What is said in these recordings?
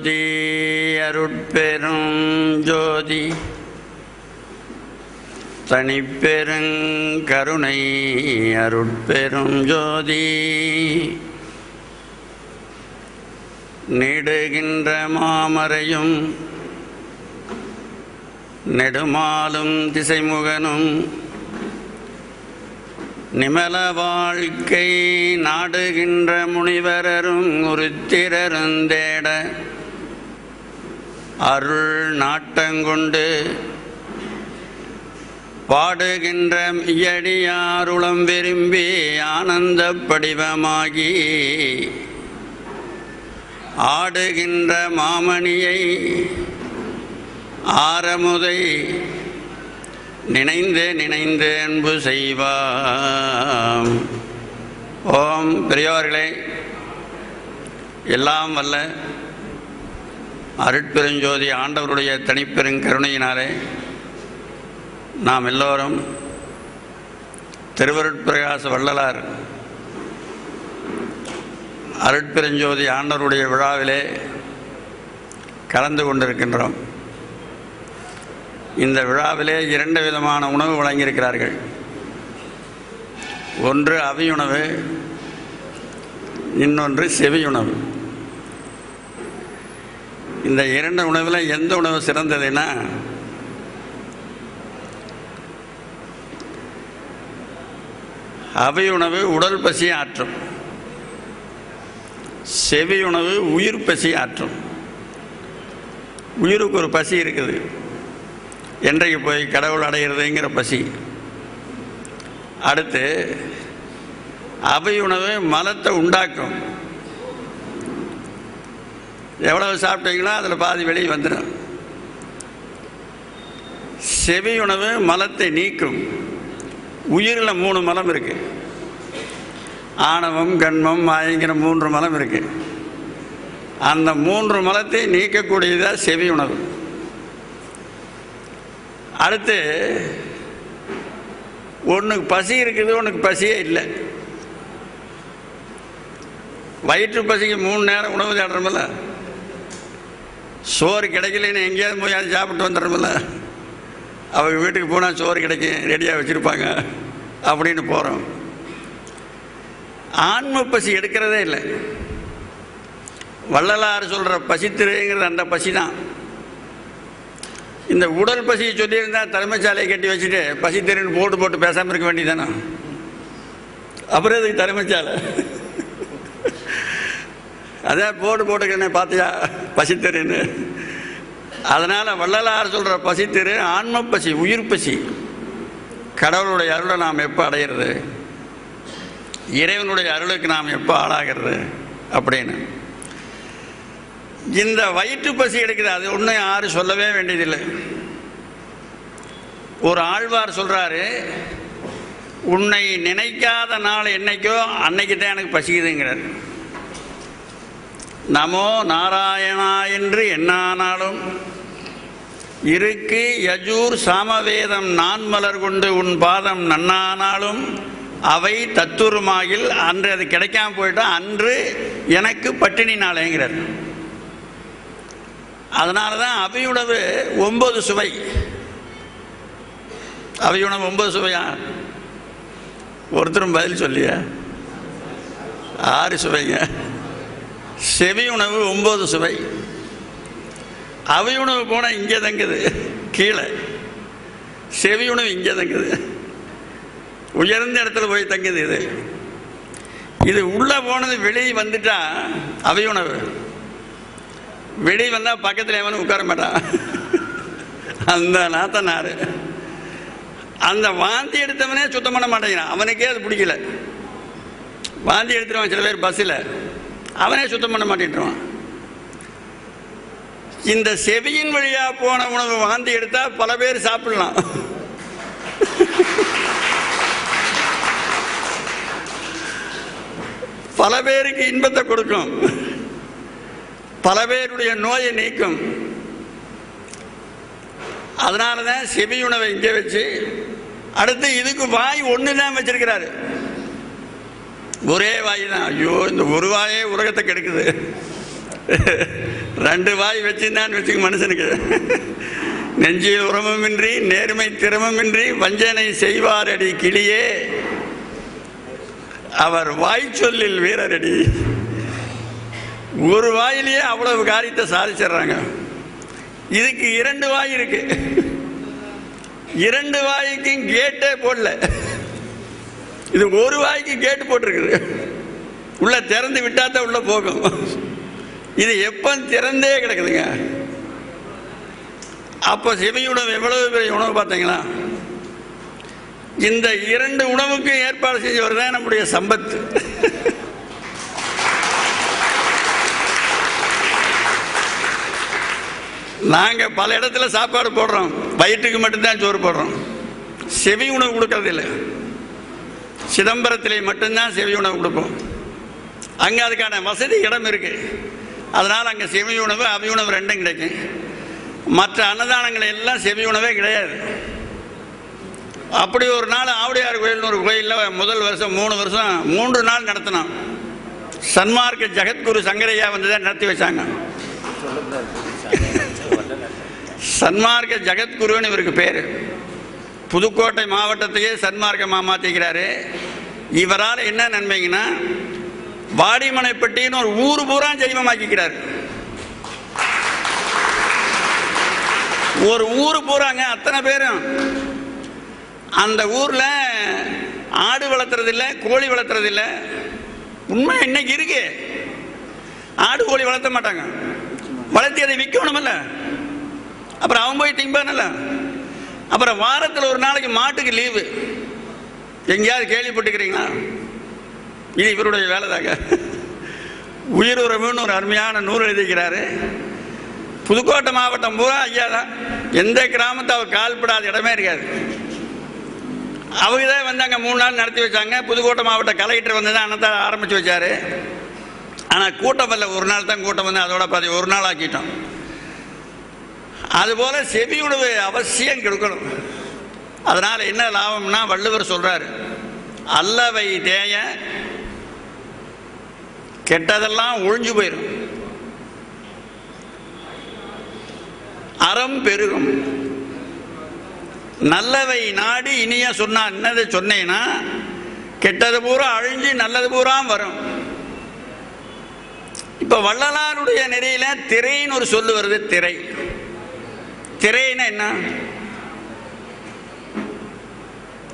ஜோதி அருட்பெரும் ஜோதி தனிப்பெருங்கருணை அருட்பெரும் ஜோதி நெடுகின்ற மாமரையும் நெடுமாலும் திசைமுகனும் நிமல வாழ்க்கை நாடுகின்ற முனிவரரும் உருத்திரருந்தேட அருள் நாட்டங்கொண்டு பாடுகின்ற இயடியாருளம் விரும்பி ஆனந்த படிவமாகி ஆடுகின்ற மாமணியை ஆரமுதை நினைந்து நினைந்து அன்பு செய்வாம். ஓம் பெரியோர்களே, எல்லாம் வல்ல அருட்பெருஞ்சோதி ஆண்டவருடைய தனிப்பெருங்கருணையினாலே நாம் எல்லோரும் திருவருட்பிரகாச வள்ளலார் அருட்பெருஞ்சோதி ஆண்டவருடைய விழாவிலே கலந்து கொண்டிருக்கின்றோம். இந்த விழாவிலே 2 விதமான உணவு வழங்கியிருக்கிறார்கள். ஒன்று அவியுணவு, இன்னொன்று செவியுணவு. இந்த 2 உணவில் எந்த உணவு சிறந்ததுன்னா அவியுணவு உடல் பசி ஆற்றும், செவியுணவு உயிர் பசி ஆற்றும். உயிருக்கு ஒரு பசி இருக்குது, என்றைக்கு போய் கடவுள் அடைகிறதுங்கிற பசி. அடுத்து அவியுணவு மலத்தை உண்டாக்கும். எவ்வளவு சாப்பிட்டீங்களோ அதில் பாதி வெளியே வந்துடும். செவியுணவு மலத்தை நீக்கும். உயிரில் 3 மலம் இருக்கு. ஆணவம், கண்மம், மாயங்கிற 3 மலம் இருக்கு. அந்த 3 மலத்தை நீக்கக்கூடியதாக செவி உணவு. அடுத்து ஒன்றுக்கு பசி இருக்குது, ஒன்றுக்கு பசியே இல்லை. வயிற்று பசிக்கு 3 நேரம் உணவு தேடுறோமில்ல, சோறு கிடைக்கலன்னு எங்கேயாவது போய் அது சாப்பிட்டு வந்துடுறோமில்ல. அவங்க வீட்டுக்கு போனால் சோறு கிடைக்கும், ரெடியாக வச்சுருப்பாங்க அப்படின்னு போகிறோம். ஆன்ம பசி எடுக்கிறதே இல்லை. வள்ளலார் சொல்கிற பசித்திருங்கிறது அந்த பசி தான். இந்த உடல் பசியை சொல்லியிருந்தால் தலைமைச்சாலையை கட்டி வச்சுட்டு பசித்திருன்னு போட்டு பேசாமல் இருக்க வேண்டியதானே. அப்புறம் இதுக்கு தலைமைச்சாலை அதான் போட்டுக்கிறேன்னு பார்த்தியா பசித்திருன்னு. அதனால் வள்ளலார் சொல்கிற பசித்திரு ஆன்ம பசி, உயிர் பசி. கடவுளுடைய அருளை நாம் எப்போ அடையிறது, இறைவனுடைய அருளுக்கு நாம் எப்போ ஆளாகிறது அப்படின்னு. இந்த வயிற்று பசி எடுக்குது, அது ஒன்றும் யாரும் சொல்லவே வேண்டியதில்லை. ஒரு ஆழ்வார் சொல்கிறாரு, உன்னை நினைக்காத நாள் என்னைக்கோ அன்னைக்கு தான் எனக்கு பசிக்குதுங்கிறார். நமோ நாராயணா என்று என்னானாலும் இருக்கு யஜூர் சாமவேதம் நான் மலர் கொண்டு உன் பாதம் நன்னானாலும் அவை தத்துருமாகில் அன்று அது கிடைக்காம போயிட்டா அன்று எனக்கு பட்டினி நாளேங்கிறார். அதனால தான் அவியுணவு 9 சுவை. அவியுணவு 9 சுவையா? ஒருத்தரும் பதில் சொல்லியா? 6 சுவைங்க. செவி உணவு 9 சுவை. அவியுணவு போனால் இங்கே தங்குது கீழே, செவி உணவு இங்கே தங்குது, உயர்ந்த இடத்துல போய் தங்குது. இது உள்ளே போனது வெளியே வந்துட்டா அவியுணவு. வெளியே வந்தால் பக்கத்தில் எவனும் உட்கார மாட்டான். அந்த நாத்தனார் அந்த வாந்தி எடுத்தவனே சுத்தம் பண்ண மாட்டேங்கிறான். அவனுக்கே அது பிடிக்கல. வாந்தி எடுத்துருவான் சில பேர் பஸ்ஸில், அவனே சுத்தம் பண்ண மாட்டேன்றான். இந்த செவியின் வழியாக போன உணவு வாந்தி எடுத்தால் பல பேர் சாப்பிடலாம். பல பேருக்கு இன்பத்தை கொடுக்கும், பல பேருடைய நோயை நீக்கும். அதனால தான் செவி உணவை இங்கே வச்சு, அடுத்து இதுக்கு வாய் ஒன்று தான் வச்சிருக்கிறாரு. ஒரே வாய் தான். ஐயோ, இந்த ஒரு வாயே உலகத்தை கெடுக்குது. 2 வாய் வச்சுருந்தான்னு வச்சுக்க மனுஷனுக்கு. நெஞ்சில் உரமுமின்றி நேர்மை திறமுமின்றி வஞ்சனை செய்வாரடி கிளியே, அவர் வாய் சொல்லில் வீரரடி. ஒரு வாயிலேயே அவ்வளவு காரியத்தை சாதிச்சிடுறாங்க. இதுக்கு 2 வாய் இருக்கு. 2 வாய்க்கும் கேட்டே போடல. இது ஒரு வாய்க்கு கேட்டு போட்டிருக்குது. உள்ள திறந்து விட்டாதான் உள்ள போகும். இது எப்ப திறந்தே கிடக்குதுங்க. அப்ப செவி உணவு எவ்வளவு பெரிய உணவு பார்த்தீங்களா? இந்த 2 உணவுக்கு ஏற்பாடு செஞ்சவர் தான் நம்முடைய சம்பத். நாங்க பல இடத்துல சாப்பாடு போடுறோம், வயிற்றுக்கு மட்டும்தான் சோறு போடுறோம், செவி உணவு கொடுக்கறது இல்லை. சிதம்பரத்திலே மட்டும்தான் செவி உணவு கொடுப்போம். அங்க அதுக்கான வசதி இடம் இருக்கு. அதனால அங்க செவி உணவு அவி உணவு 2 கிடைக்கும். மற்ற அன்னதானங்கள் எல்லாம் செவி உணவே கிடையாது. அப்படி ஒரு நாள் ஆவுடையார் கோயில்னு ஒரு கோயிலில் முதல் வருஷம் 3 வருஷம் 3 நாள் நடத்தினோம். சன்மார்க்க ஜெகத்குரு சங்கரையா வந்து தான் நடத்தி வச்சாங்க. சன்மார்க்க ஜெகத்குருன்னு இவருக்கு பேர். புதுக்கோட்டை மாவட்டத்தையே சன்மார்க்கமாக மாற்றிக்கிறாரு. இவரால் என்ன நன்மைங்கன்னா, வாடிமனைப்பட்டின்னு ஒரு ஊர் பூரா ஜெய்வமாக்கிக்கிறார். ஒரு ஊர் பூராங்க, அத்தனை பேரும் அந்த ஊர்ல ஆடு வளர்த்துறதில்லை, கோழி வளர்த்துறதில்லை. உண்மை இன்னைக்கு இருக்கு. ஆடு கோழி வளர்த்த மாட்டாங்க. வளர்த்தி அதை விற்கணுமில்ல, அப்புறம் அவன் போய் திம்பானல்ல. அப்புறம் வாரத்தில் ஒரு நாளைக்கு மாட்டுக்கு லீவு. எங்கேயாவது கேள்விப்பட்டுக்கிறீங்களா? இது இவருடைய வேலை தாங்க. உயிர் உறவுன்னு ஒரு அருமையான நூல் எழுதிக்கிறாரு. புதுக்கோட்டை மாவட்டம் பூரா ஐயா தான். எந்த கிராமத்தை அவர் கால்படாத இடமே இருக்காது. அவங்க தான் வந்து அங்கே 3 நாள் நடத்தி வச்சாங்க. புதுக்கோட்டை மாவட்ட கலெக்டர் வந்து தான் அன்னத்தை ஆரம்பித்து வச்சார். ஆனால் கூட்டம் வரல. ஒரு நாள் தான் கூட்டம் வந்து, அதோட பாதி ஒரு நாள் ஆக்கிட்டோம். அதுபோல் செவி உணவு அவசியம் கொடுக்கணும். அதனால் என்ன லாபம்னா, வள்ளுவர் சொல்கிறார், அல்லவை தேய கெட்டதெல்லாம் ஒழிஞ்சு போயிடும், அறம் பெருகும். நல்லவை நாடி இனிய சொன்னா, என்னது சொன்னேன்னா, கெட்டது பூரா அழிஞ்சு நல்லது பூரா வரும். இப்ப வள்ளலாருடைய நெறியில திரைன்னு ஒரு சொல்லு வருது. திரை, திரைன்னா என்ன?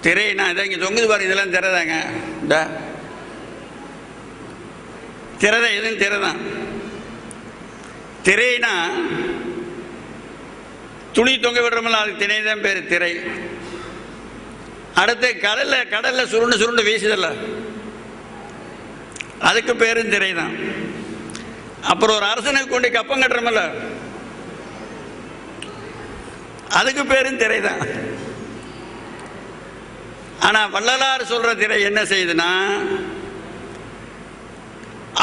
திரைனா இதை இங்க தொங்குது பாரு, இதெல்லாம் திரைதாங்க. திரைதான், எதுவும் திரைதான். திரைனா துணி தொங்க விடுறோம்ல, அதுக்கு திரைதான் பேரு, திரை. அடுத்து கடல்ல சுருண்டு சுருண்டு வீசுதல்ல, அதுக்கு பேரும் திரை தான். அப்புறம் ஒரு அரசனுக்கு கொண்டு கப்பம் கட்டுறோம்ல, அதுக்கு பேரும் திரை தான். ஆனா வள்ளலார் சொல்ற திரை என்ன செய்யுதுன்னா,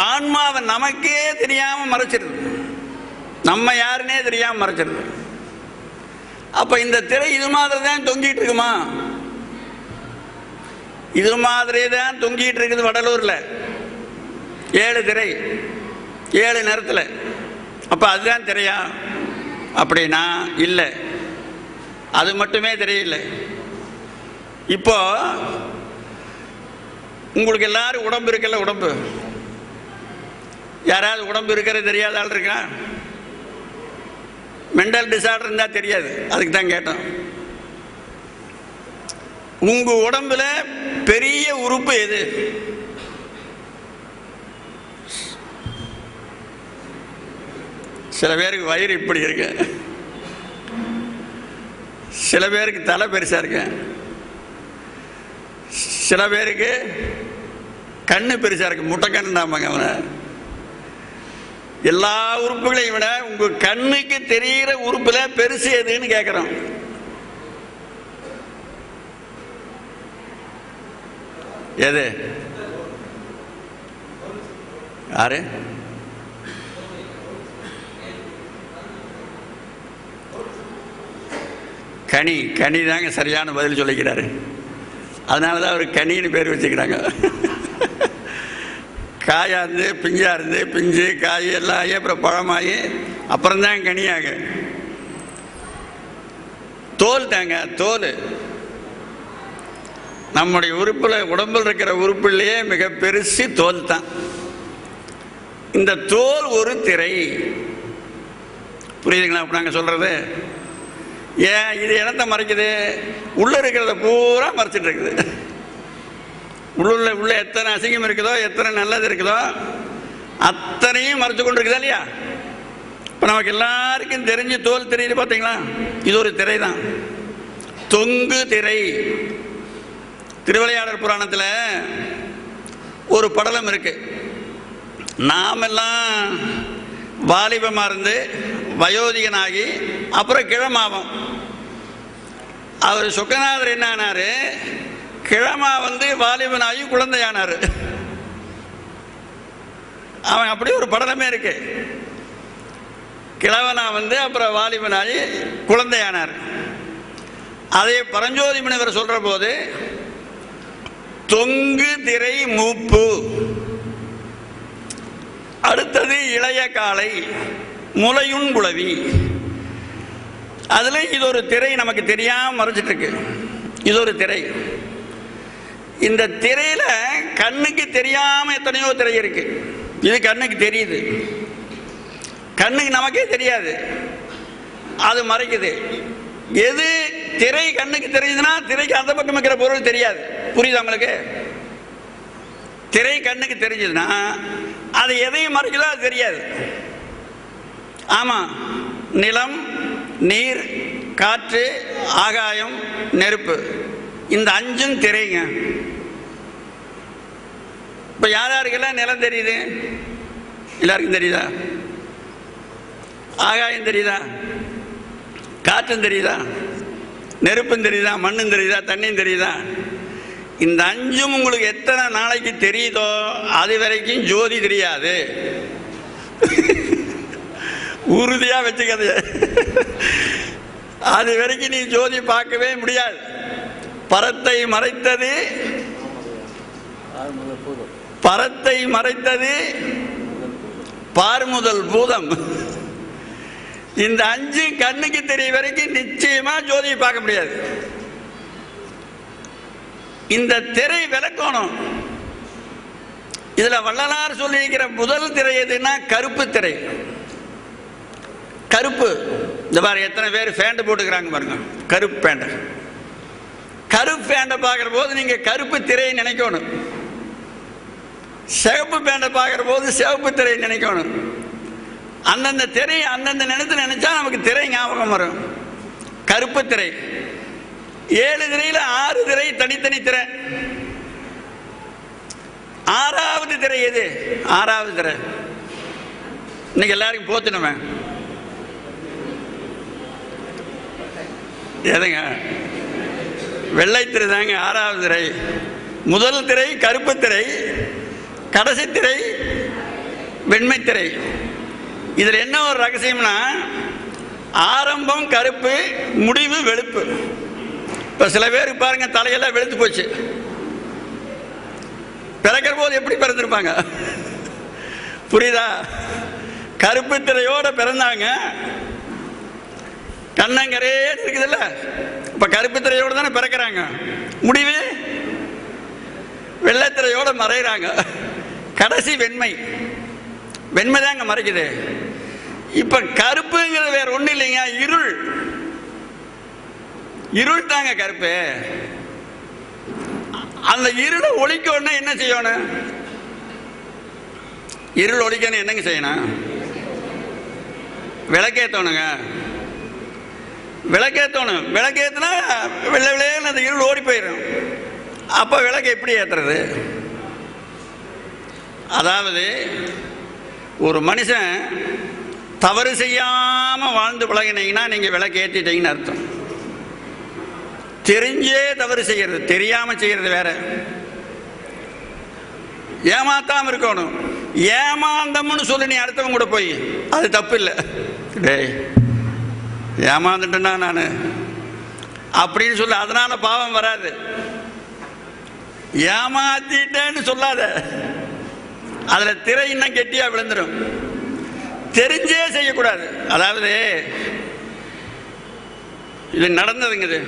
ஆன்மாவை நமக்கே தெரியாம மறைச்சிருது, நம்ம யாருன்னே தெரியாம மறைச்சிருது. அப்ப இந்த திரை இது மாதிரி தான் தொங்கிட்டு இருக்குமா? இது மாதிரி தான் தொங்கிட்டு இருக்குது வடலூர்ல 7 திரை 7 நேரத்தில். அப்ப அதுதான் திரையா அப்படின்னா இல்லை, அது மட்டுமே தெரியல. இப்போ உங்களுக்கு எல்லாரும் உடம்பு இருக்குல்ல, உடம்பு யாராவது உடம்பு இருக்கிறது தெரியாத ஆள் இருக்கா? மென்டல் டிசார்டர் இருந்தா தெரியாது, அதுக்கு தான் கேட்டோம். உங்க உடம்புல பெரிய உறுப்பு எது? சில பேருக்கு வயிறு இப்படி இருக்கு, சில பேருக்கு தலை பெருசா இருக்கு, சில பேருக்கு கண்ணு பெருசா இருக்கு, முட்டை கண்ணாமாங்க. அவனை எல்லா உறுப்புகளையும் விட உங்க கண்ணுக்கு தெரிகிற உறுப்புல பெருசு எதுன்னு கேட்கிறோம். எது? யாரு? கனி தாங்க சரியான பதில் சொல்லிக்கிறாரு. அதனாலதான் அவர் கனின்னு பேர் வச்சுக்கிறாங்க. காயா இருந்து பிஞ்சா இருந்து பிஞ்சு காய் எல்லாம் ஆகி அப்புறம் பழமாகி அப்புறம்தான் கனியாக. தோல் தாங்க, தோல் நம்முடைய உறுப்பில், உடம்பில் இருக்கிற உறுப்புலேயே மிக பெருசு தோல் தான். இந்த தோல் ஒரு திரை. புரியுதுங்களா அப்போ நாங்கள் சொல்கிறது? ஏன் இது இடத்த மறைக்குது? உள்ளே இருக்கிறத பூரா மறைச்சிட்டு இருக்குது. உள்ள எத்தனை அசிங்கம் இருக்குதோ, எத்தனை நல்லது இருக்குதோ அத்தனையும் மறைச்சு கொண்டு இருக்குதா இல்லையா? இப்போ நமக்கு எல்லாருக்கும் தெரிஞ்சு தோல் தெரியுது பார்த்தீங்களா? இது ஒரு திரை தான், தொங்கு திரை. திருவிளையாடல் புராணத்தில் ஒரு படலம் இருக்கு. நாமெல்லாம் வாலிபமாக இருந்து வயோதிகனாகி அப்புறம் கிழமாவோம். அவர் சொக்கநாதர் என்ன ஆனார்? கிழமா வந்து வாலிபனாகி குழந்தையானார். அவன் அப்படி ஒரு படலமே இருக்கு. கிழவனா வந்து அப்புறம் வாலிபனாகி குழந்தையானார். அதை பரஞ்சோதி முனிவர் சொல்ற போது தொங்கு திரை மூப்பு, அடுத்தது இளைய காலை, முளையுண் குளவி. அதுல இது ஒரு திரை நமக்கு தெரியாம மறைச்சிட்டு இருக்கு. இது ஒரு திரை. இந்த திரையில கண்ணுக்கு தெரியாம எத்தனையோ திரை இருக்கு. இது கண்ணுக்கு தெரியுது, கண்ணுக்கு நமக்கே தெரியாது, அது மறைக்குது. எது திரை கண்ணுக்கு தெரியுதுன்னா திரைக்கு அந்த பக்கம் இருக்கிற பொருள் தெரியாது. புரியுது உங்களுக்கு? திரை கண்ணுக்கு தெரிஞ்சதுன்னா அது எதையும் மறைக்குதோ அது தெரியாது. ஆமா, நிலம், நீர், காற்று, ஆகாயம், நெருப்பு, இந்த அஞ்சும் திரைங்க. இப்ப யாருக்கெல்லாம் நிலம் தெரியுது? எல்லாருக்கும் தெரியுதா? ஆகாயம் தெரியுதா? காற்றும் தெரியுதா? நெருப்பும் தெரியுதா? மண்ணும் தெரியுதா? தண்ணியும் தெரியுதா? இந்த அஞ்சும் உங்களுக்கு எத்தனை நாளைக்கு தெரியுதோ அது வரைக்கும் ஜோதி தெரியாது. உறுதியா வச்சுக்கிறது. அது வரைக்கும் நீ ஜோதி பார்க்கவே முடியாது. பரத்தை மறைத்தது, பரத்தை மறைத்தது பார்முதல் பூதம். இந்த அஞ்சு கண்ணுக்கு தெரிய வரைக்கும் நிச்சயமா ஜோதியை பார்க்க முடியாது. இந்த திரை விளக்கணும். இதுல வள்ளலார் சொல்லியிருக்கிற முதல் திரை எதுன்னா கருப்பு திரை. கருப்பு. இந்த பாரு எத்தனை பேர் பேண்ட் போட்டுக்கிறாங்க பாருங்க, கருப்பு பேண்ட். கருப்பு பேண்டை பார்க்கிற போது நீங்க கருப்பு திரையை நினைக்கணும். சிவப்பு பேண்டை பார்க்கிற போது சிவப்பு திரையை நினைக்கணும். அந்தந்த திரை அந்தந்த நினைத்து நினைச்சா நமக்கு திரை ஞாபகம் வரும். கருப்பு திரை. 7 திரையில 6 திரை தனித்தனி திரை. 6வது திரை எது? 6வது திரை இன்னைக்கு எல்லாருக்கும் போத்துணுமே. எதுங்க? வெள்ளைத்திரை தாங்க 6வது திரை. முதல் திரை கருப்பு திரை, கடைசி திரை வெண்மை திரை. இதுல என்ன ஒரு ரகசியம்னா, ஆரம்பம் கருப்பு, முடிவு வெளுப்பு. இப்ப சில பேருக்கு பாருங்க தலையெல்லாம் வெளுத்து போச்சு. பிறக்கிற போது எப்படி பிறந்திருப்பாங்க? புரியுதா? கருப்பு திரையோட பிறந்தாங்க, கண்ணங்கரே இருக்குதுல்ல. இப்ப கருப்பு திரையோட தானே பிறக்கிறாங்க. முடிவு வெள்ளைத்திரையோட மறைகிறாங்க. கடைசி வெண்மை. வெண்மை தாங்க மறைக்குது. இப்ப கருப்புங்கிறது வேற ஒண்ணு இல்லைங்க, இருள். இருள் தாங்க கருப்பு. அந்த இருளை ஒழிக்கணும்னா என்ன செய்யணும்? இருள் ஒழிக்கணும் என்னங்க செய்யணும்? விளக்கேற்றணுங்க. விளக்கேற்றணும். விளக்கேற்றினா வெள்ளை வெள்ளைன்னு அந்த இருள் ஓடி போயிடும். அப்போ விளக்கு எப்படி ஏற்றுறது? அதாவது ஒரு மனுஷன் தவறு செய்யாம வாழ்ந்து பழகினீங்கன்னா நீங்க விளக்கு ஏற்றிட்டீங்கன்னு அர்த்தம். தெரிஞ்சே தவறு செய்யறது, தெரியாம செய்யறது வேற. ஏமாத்தாம இருக்கணும். ஏமாந்தம்னு சொல்லி நீ அடுத்தவங்க கூட போய் அது தப்பு இல்லை. டேய் ஏமாந்துட்டேன்னா நான் அப்படின்னு சொல்ல, அதனால பாவம் வராது. ஏமாத்திட்டேன்னு சொல்லாத, அதுல திரை இன்னும் கெட்டியா விழுந்துடும். தெரிஞ்சே செய்யக்கூடாது. அதாவது இது நடந்ததுங்க. இது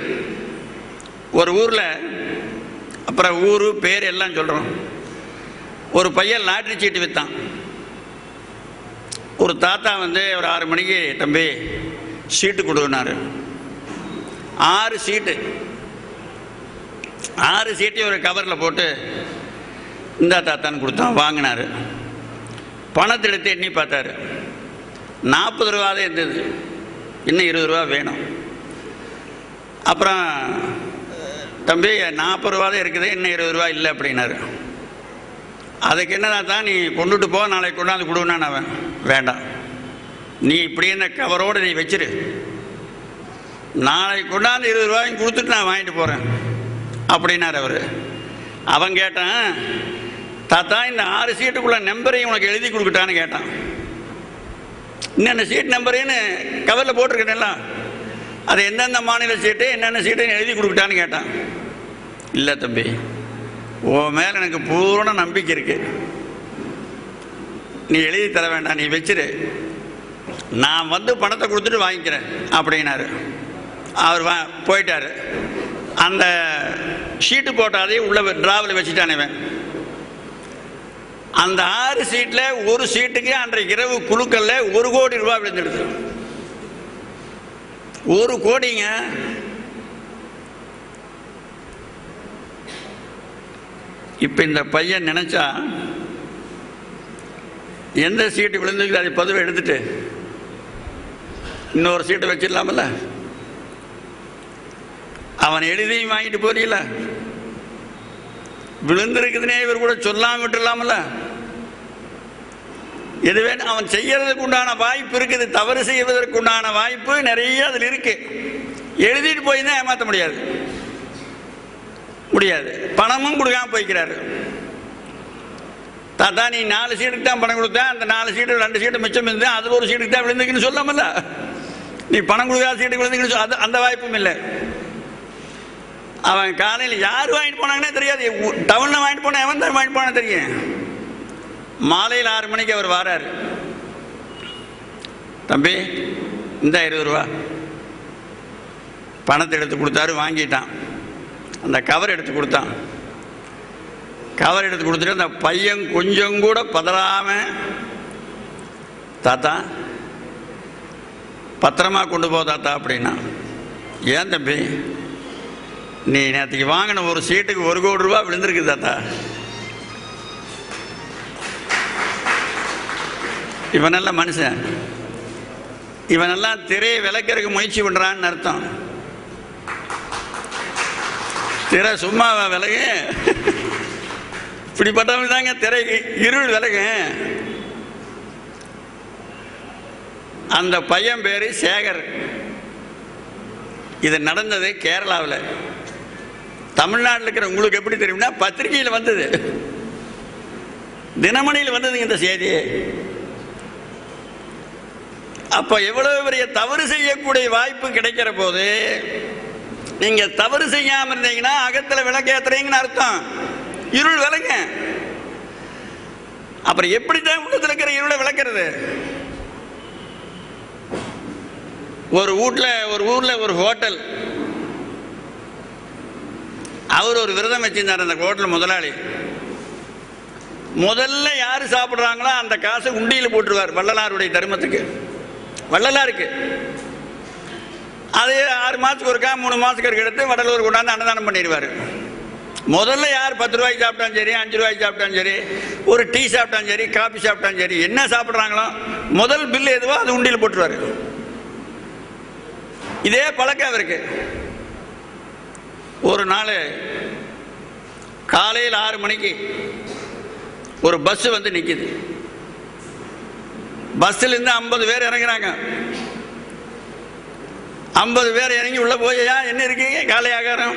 ஒரு ஊரில், அப்புறம் ஊர் பேர் எல்லாம் சொல்கிறோம். ஒரு பையன் லாட்ரி சீட்டு விற்றான். ஒரு தாத்தா வந்து ஒரு 6 மணிக்கு, தம்பி சீட்டு கொடுனாரு. 6 சீட்டு, 6 சீட்டையும் ஒரு கவரில் போட்டு இந்த தாத்தான்னு கொடுத்தான். வாங்கினார். பணத்தை எடுத்து எண்ணி பார்த்தாரு. 40 ரூபா தான் இருந்தது. இன்னும் 20 ரூபா வேணும். அப்புறம் தம்பி 40 ரூபா தான் இருக்குது, இன்னும் 20 ரூபா இல்லை அப்படின்னாரு. அதுக்கு என்னதான் தான், நீ கொண்டுட்டு போ, நாளைக்கு கொண்டாந்து கொடுனான். அவன் வேண்டாம், நீ இப்படி இந்த கவரோடு நீ வச்சிரு, நாளைக்கு கொண்டாந்து 20 ரூபாயும் கொடுத்துட்டு நான் வாங்கிட்டு போகிறேன் அப்படின்னார் அவர். அவன் கேட்டான், தாத்தா இந்த 6 சீட்டுக்குள்ள நம்பரையும் உனக்கு எழுதி கொடுக்கட்டான்னு கேட்டான். என்னென்ன சீட் நம்பரைன்னு கவரில் போட்டிருக்கேன்ல, அது எந்தெந்த மாநில சீட்டு என்னென்ன சீட்டு எழுதி கொடுக்கட்டான்னு கேட்டான். இல்லை தம்பி, உன் மேலே எனக்கு பூர்ண நம்பிக்கை இருக்கு, நீ எழுதி தர வேண்டாம், நீ வச்சிரு, நான் வந்து பணத்தை கொடுத்துட்டு வாங்கிக்கிறேன் அப்படின்னாரு. அவர் போயிட்டார். அந்த ஷீட்டு போட்டாதே உள்ள டிராவில் வச்சுட்டானவன். அந்த 6 சீட்டில் ஒரு சீட்டுக்கு அன்றைக்கு இரவு குழுக்கல்ல 1 கோடி ரூபாய் விழுந்துடுது. 1 கோடிங்க. இப்போ இந்த பையன் நினைச்சா எந்த சீட்டு விழுந்துருக்கு அதை பதுவை எடுத்துட்டு இன்னொரு சீட்டை வச்சிடலாமல்ல, அவன் எழுதியும் வாங்கிட்டு போறீல, விழுந்திருக்குதுனே இவர் கூட சொல்லாம விட்டுலாமல்ல. எது வேணும் அவன் செய்யறதுக்கு உண்டான வாய்ப்பு இருக்குது, தவறு செய்வதற்கு உண்டான வாய்ப்பு நிறைய அதில் இருக்கு. எழுதிட்டு போய் தான் ஏமாற்ற முடியாது. பணமும் கொடுக்காம போய்க்கிறாரு. தாத்தா நீ 4 சீட்டுக்கு தான் பணம் கொடுத்தா, அந்த 4 சீட்டு 2 சீட்டு மிச்சம் இருந்தா அது ஒரு சீட்டுக்கு தான் விழுந்துக்குன்னு சொல்லாமல்ல. நீ பணம் கொடுக்காத சீட்டுக்கு விழுந்துக்குன்னு அந்த வாய்ப்பும் இல்லை. அவன் காலையில் யார் வாங்கிட்டு போனாங்கன்னே தெரியாது. டவுனில் வாங்கிட்டு போனா எவன் தான் வாங்கிட்டு போனா தெரியும். மாலையில் 6 மணிக்கு அவர் வராரு. தம்பி இந்த 20 ரூபா பணத்தை எடுத்து கொடுத்தாரு, வாங்கிட்டான். அந்த கவர் எடுத்து கொடுத்தான். கவர் எடுத்து கொடுத்துட்டு அந்த பையன் கொஞ்சம் கூட பதறாம, தாத்தா பத்திரமா கொண்டு போ தாத்தா அப்படின்னா. ஏன் தம்பி, நீ நேற்றுக்கு வாங்கின ஒரு சீட்டுக்கு 1 கோடி ரூபா விழுந்திருக்கு தாத்தா. இவனெல்லாம் மனுஷன், இவனெல்லாம் திரையை விளக்கிறதுக்கு முயற்சி பண்றான்னு அர்த்தம். திரை சும்மா விலகு, இப்படிப்பட்டவங்க தாங்க திரை இருள் விலகு. அந்த பையன் பேரு சேகர். இது நடந்தது கேரளாவில். தமிழ்நாட்டில் இருக்கிற உங்களுக்கு எப்படி தெரியும்னா, பத்திரிகையில் வந்தது, தினமணியில் வந்தது இந்த செய்தி. அப்ப எவ்வளவு பெரிய தவறு செய்யக்கூடிய வாய்ப்பு கிடைக்கிற போது நீங்க தவறு செய்யாம இருந்தீங்கன்னா அகத்துல விளக்கேத்துறீங்கன்னு அர்த்தம். இருள் விளங்க. அப்புறம் எப்படித்தான் உள்ளத்துல இருக்கிற இருளை விளக்கிறது? ஒரு ஊர்ல ஒரு ஹோட்டல், அவர் ஒரு விரதம் வச்சிருந்தார். அந்த ஹோட்டல் முதலாளி முதல்ல யாரு சாப்பிடுறாங்களோ அந்த காசை உண்டியில் போட்டுருவார். வள்ளலாருடைய தர்மத்துக்கு, வள்ளலாருக்கு. அது 6 மாசத்துக்கு ஒருக்கா 3 மாசத்துக்கு எடுத்து வடலூர் கொண்டாந்து அன்னதானம் பண்ணிடுவார். முதல்ல யார் 10 ரூபாய்க்கு சாப்பிட்டாலும் சரி, 5 ரூபாய்க்கு சாப்பிட்டாலும் சரி, ஒரு டீ சாப்பிட்டாலும் சரி, காபி சாப்பிட்டாலும் சரி, என்ன சாப்பிட்றாங்களோ முதல் பில் எதுவோ அது உண்டியில் போட்டுருவாரு. இதே பழக்கம் இருக்கு. ஒரு நாள் காலையில் 6 மணிக்கு ஒரு பஸ் வந்து நிக்குது. பஸ்ல இருந்து 50 பேர் இறங்குறாங்க. 50 பேர் இறங்கி உள்ள போயா என்ன இருக்கு? காலை ஆகாரம்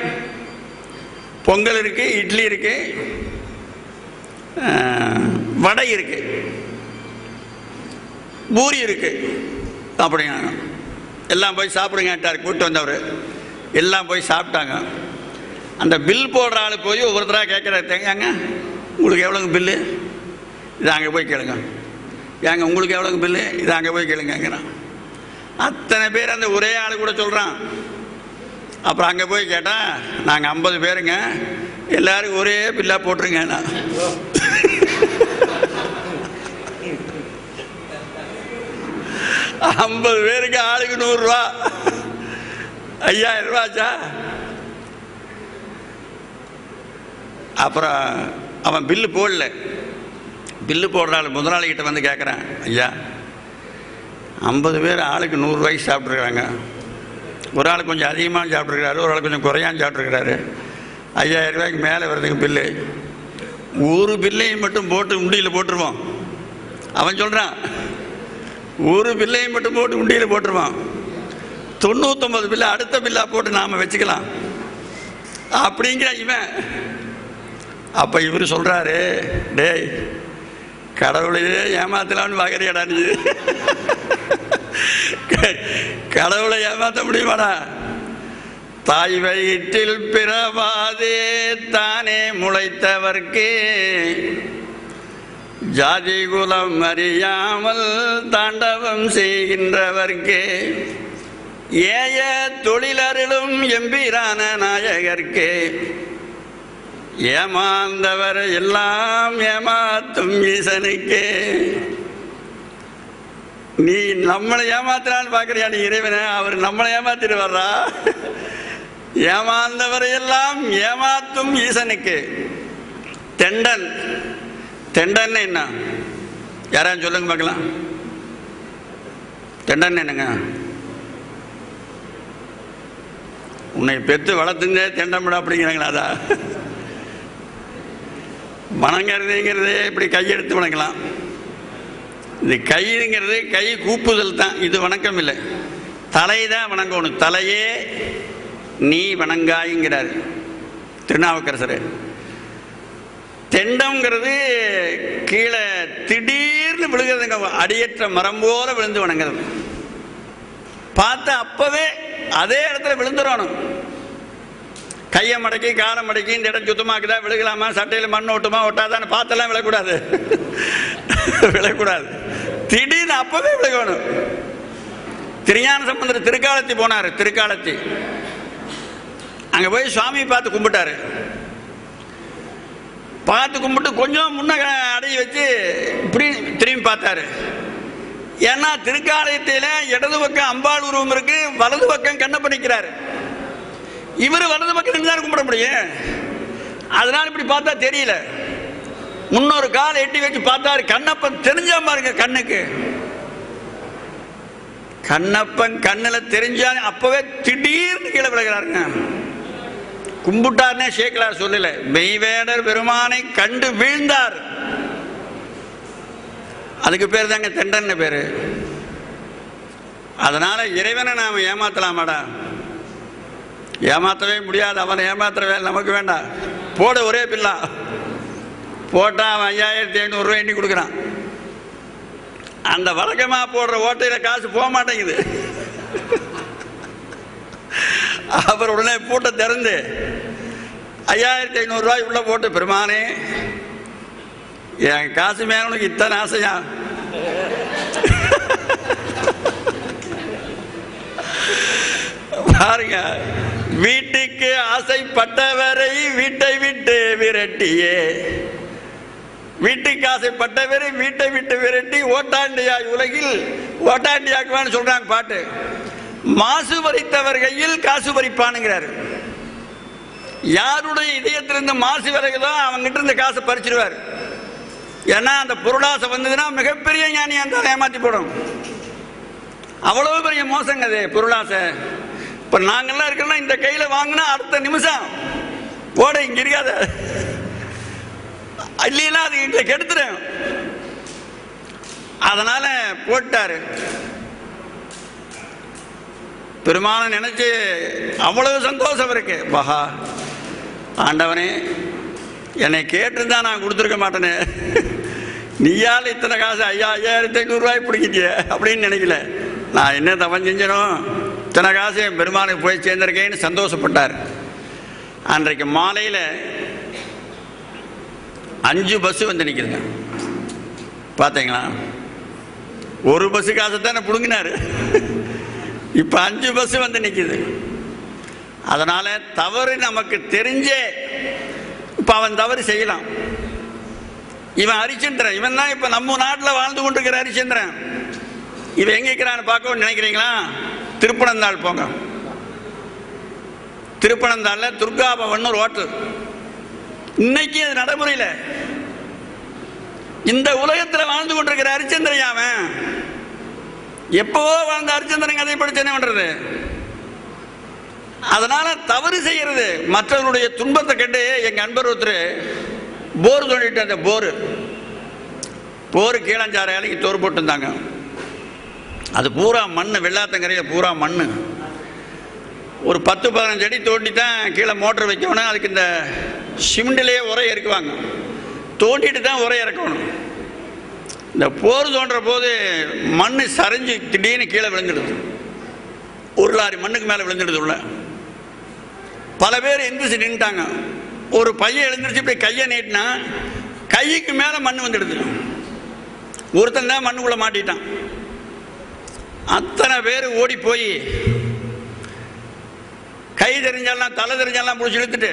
பொங்கல் இருக்கு, இட்லி இருக்கு, வடை இருக்கு, பூரி இருக்கு அப்படிங்க. எல்லாம் போய் சாப்பிடுங்கட்டார் கூப்பிட்டு வந்தவர். எல்லாம் போய் சாப்பிட்டாங்க. அந்த பில் போடுற ஆள் போய் ஒவ்வொருத்தராக கேட்குறாரு, தேங்காங்க உங்களுக்கு எவ்வளோங்க பில்லு? இது அங்கே போய் கேளுங்க. ஏங்க உங்களுக்கு எவ்வளோங்க பில்லு, இது அங்கே போய் கேளுங்கிறான். அத்தனை பேர் அந்த ஒரே ஆள் கூட சொல்கிறான். அப்புறம் அங்கே போய் கேட்டால் நாங்கள் 50 பேருங்க, எல்லாருக்கும் ஒரே பில்லாக போட்டுருங்க. 50 பேருக்கு ஆளுக்கு 100 ரூபா, 5000 ரூபாச்சா. அப்புறம் அவன் பில்லு போடல. பில்லு போடுற ஆள் முதலாளிகிட்ட வந்து கேட்குறான், ஐயா 50 பேர் ஆளுக்கு 100 ரூபாய்க்கு சாப்பிட்ருக்குறாங்க, ஒரு ஆள் கொஞ்சம் அதிகமாக சாப்பிட்ருக்கிறாரு, ஒரு ஆள் கொஞ்சம் குறையான்னு சாப்பிட்ருக்கிறாரு, 5000 ரூபாய்க்கு மேலே வருதுங்க பில்லு, ஒரு பில்லையும் மட்டும் போட்டு உண்டியில் போட்டுருவோம். அவன் சொல்கிறான், ஒரு பில்லையும் மட்டும் போட்டு உண்டியில் போட்டுருவான், 99 பில்லை அடுத்த பில்லா போட்டு நாம் வச்சுக்கலாம் அப்படிங்கிற இவன். அப்போ இவர் சொல்கிறாரு, டேய் கடவுளையே ஏமாத்தலான்னு பார்க்குறியாடா நீ, கடவுளை ஏமாற்ற முடியுமாடா? தாய் வயிற்றில் பிறவாதே தானே முளைத்தவர்க்கு, ஜாதி குலம் அறியாமல் தாண்டவம் செய்கின்றவர்க்கு, ஏய தொழிலருளும் எம்பிரான நாயகர்க்கு, ஏமாந்தவர் எல்லாம் ஏமாத்தும் ஈசனுக்கு. நீ நம்மளை ஏமாத்தினான்னு பார்க்குறியா நீ இறைவனை? அவர் நம்மளை ஏமாத்திட்டு வர்றா. ஏமாந்தவரை எல்லாம் ஏமாத்தும் ஈசனுக்கு. தெண்டன், தெண்டன் என்ன? யாராவது சொல்லுங்க பார்க்கலாம். தெண்டன் என்னங்க? உன்னை பெற்று வளர்த்துந்தே தெண்டமிடா அப்படிங்கிறாங்களா? அதா வணங்குறதுங்கிறதே இப்படி கையெடுத்து வணங்கலாம். இது கைங்கிறது கை கூப்புதல் தான், இது வணக்கம் இல்லை. தலை தான் வணங்கணும். தலையே நீ வணங்காய்ங்கிறார் திருநாவுக்கரசர். தெண்டம்ங்கிறது கீழே திடீர்னு விழுகிறதுங்க, அடியற்ற மரம் போல விழுந்து வணங்குறது. பார்த்தா அப்பவே அதே இடத்துல விழுந்துடணும். கையை மடக்கி காலை மடக்கி இந்த இடம் சுத்தமாக்குதா, விழுகலாமா, சட்டையில் மண் ஓட்டுமா ஒட்டாதான்னு பார்த்தெல்லாம் விழக்கூடாது. விழக்கூடாது, திடீர்னு அப்பவே விழுகணும். திருஞான சம்பந்தர் திருக்காலத்தி போனார். திருக்காலத்தி அங்கே போய் சுவாமியை பார்த்து கும்பிட்டாரு. பார்த்து கும்பிட்டு கொஞ்சம் முன்ன அடைய வச்சு இப்படி திரும்பி பார்த்தாரு. ஏன்னா திருக்காலத்தில இடது பக்கம் அம்பாள் உருவம் இருக்கு, வலது பக்கம் கண்ணப்ப நிற்கிறாரு. இவர் வலது பக்கம் நின்று கும்பிட முடியும், அதனால இப்படி பார்த்தா தெரியல. முன்னொரு கால் எட்டி வச்சு பார்த்தாரு. கண்ணப்பன் தெரிஞ்சா பாருங்க, கண்ணுக்கு கண்ணப்பன் கண்ணில் தெரிஞ்சா அப்பவே திடீர்னு கீழே விழுகிறாருங்க. கும்பிட்டார்னே சேக்கலார் சொல்லல, மெய்வேடர் பெருமானை கண்டு வீழ்ந்தார். அதுக்கு பேர் தாங்க தெண்டன் பேரு. அதனால இறைவனை நாம் ஏமாத்தலாமாடா? ஏமாற்றவே முடியாது. அவனை ஏமாத்துற வேலை நமக்கு வேண்டாம். போட ஒரே பில்லா போட்டால் அவன் 5500 ரூபாய் எண்ணி கொடுக்குறான். அந்த வழக்கமாக போடுற ஓட்டையில் காசு போக மாட்டேங்குது. அப்புறம் உடனே பூட்டை திறந்து 5500 ரூபாய் உள்ள போட்டு, பெருமானே என் காசு மேல உனக்கு இத்தனை ஆசையா? பாருங்க, வீட்டுக்கு ஆசைப்பட்டவரை வீட்டை விட்டு விரட்டியே, வீட்டுக்கு ஆசைப்பட்டவரை வீட்டை விட்டு விரட்டி ஓட்டாண்டியாய் உலகில் ஓட்டாண்டியாக்குவான்னு சொல்றாங்க பாட்டு. மாசு பறித்தவர் கையில் காசு பறிப்பானுங்கிறாரு. யாருடைய இதயத்திலிருந்து மாசு விலகுதோ அவங்கிட்ட இருந்து காசை பறிச்சிருவார். ஏன்னா அந்த பொருளாசை வந்ததுன்னா மிகப்பெரிய ஞானி அந்த ஏமாத்தி போடும். அவ்வளவு பெரிய மோசங்க அது பொருளாசை. இப்ப நாங்கெல்லாம் இருக்கோம்னா இந்த கையில வாங்கினா அடுத்த நிமிஷம் போட இங்க இருக்காத, இல்லைன்னா அது இங்க கெடுத்துடும். அதனால போட்டாரு. பெருமான நினைச்சு அவ்வளவு சந்தோஷம் இருக்கு. மகா ஆண்டவனே, என்னை கேட்டுருந்தா நான் கொடுத்துருக்க மாட்டேனே, நீயால் இத்தனை காசு 5500 ரூபாய் பிடிக்கிட்டிய அப்படின்னு நினைக்கல. நான் என்ன தவம் செஞ்சனும் இத்தனை காசு என் பெருமானுக்கு போய் சேர்ந்திருக்கேன்னு சந்தோஷப்பட்டார். அன்றைக்கு மாலையில் 5 பஸ் வந்து நிற்குதுங்க. பார்த்தீங்களா? ஒரு பஸ் காசைத்தானே பிடுங்கினாரு. இப்போ 5 பஸ் வந்து நிற்கிது. அதனால தவறு நமக்கு தெரிஞ்சே இப்போ அவன் தவறு செய்யலாம். இவன் ஹரிச்சந்திரன், இவன் தான் இப்போ நம்ம நாட்டில் வாழ்ந்து கொண்டிருக்கிற ஹரிச்சந்திரன். இவன் எங்கே இருக்கிறான்னு பார்க்க நினைக்கிறீங்களா? திருப்பனந்தாள் போங்க. திருப்பனந்தாளில் துர்கா பவன் ஒரு ஹோட்டல். இன்னைக்கு அது நடைமுறையில். இந்த உலகத்தில் வாழ்ந்து கொண்டிருக்கிற ஹரிச்சந்திரன் அவன். எப்பவோ வாழ்ந்த ஹரிச்சந்திரன் கதை படிச்சு என்ன பண்றது? அதனால தவறு செய்யறது, மற்றவர்களுடைய துன்பத்தை கண்டு எங்க அன்பர் ஒருத்தர் போர் தோண்டிட்டு, அந்த போர் கீழஞ்சாறு இலைக்கு தோறு போட்டுருந்தாங்க. அது பூரா மண், வெள்ளாத்தங்கரையில் பூரா மண். ஒரு 10-15 அடி தோண்டி தான் கீழே மோட்டர் வைக்கணும். அதுக்கு இந்த சிமெண்ட்லேயே உரை இறக்குவாங்க. தோண்டிட்டு தான் உரை இறக்கணும். இந்த போர் தோன்ற போது மண் சரிஞ்சு திடீர்னு கீழே விழுந்துடுது. 1 லாரி மண்ணுக்கு மேலே விழுந்துடுது உள்ள. பல பேர் எந்திரிச்சு நின்றுட்டாங்க. ஒரு பையன் எழுந்திரிச்சு இப்படி கையை நீட்டினா கைக்கு மேலே மண் வந்துடுது. ஒருத்தன் தான் மண்ணுக்குள்ளே மாட்டிட்டான். அத்தனை பேர் ஓடி போய் கை தெரிஞ்சாலாம் தலை தெரிஞ்சாலாம் பிடிச்சி இழுத்துட்டு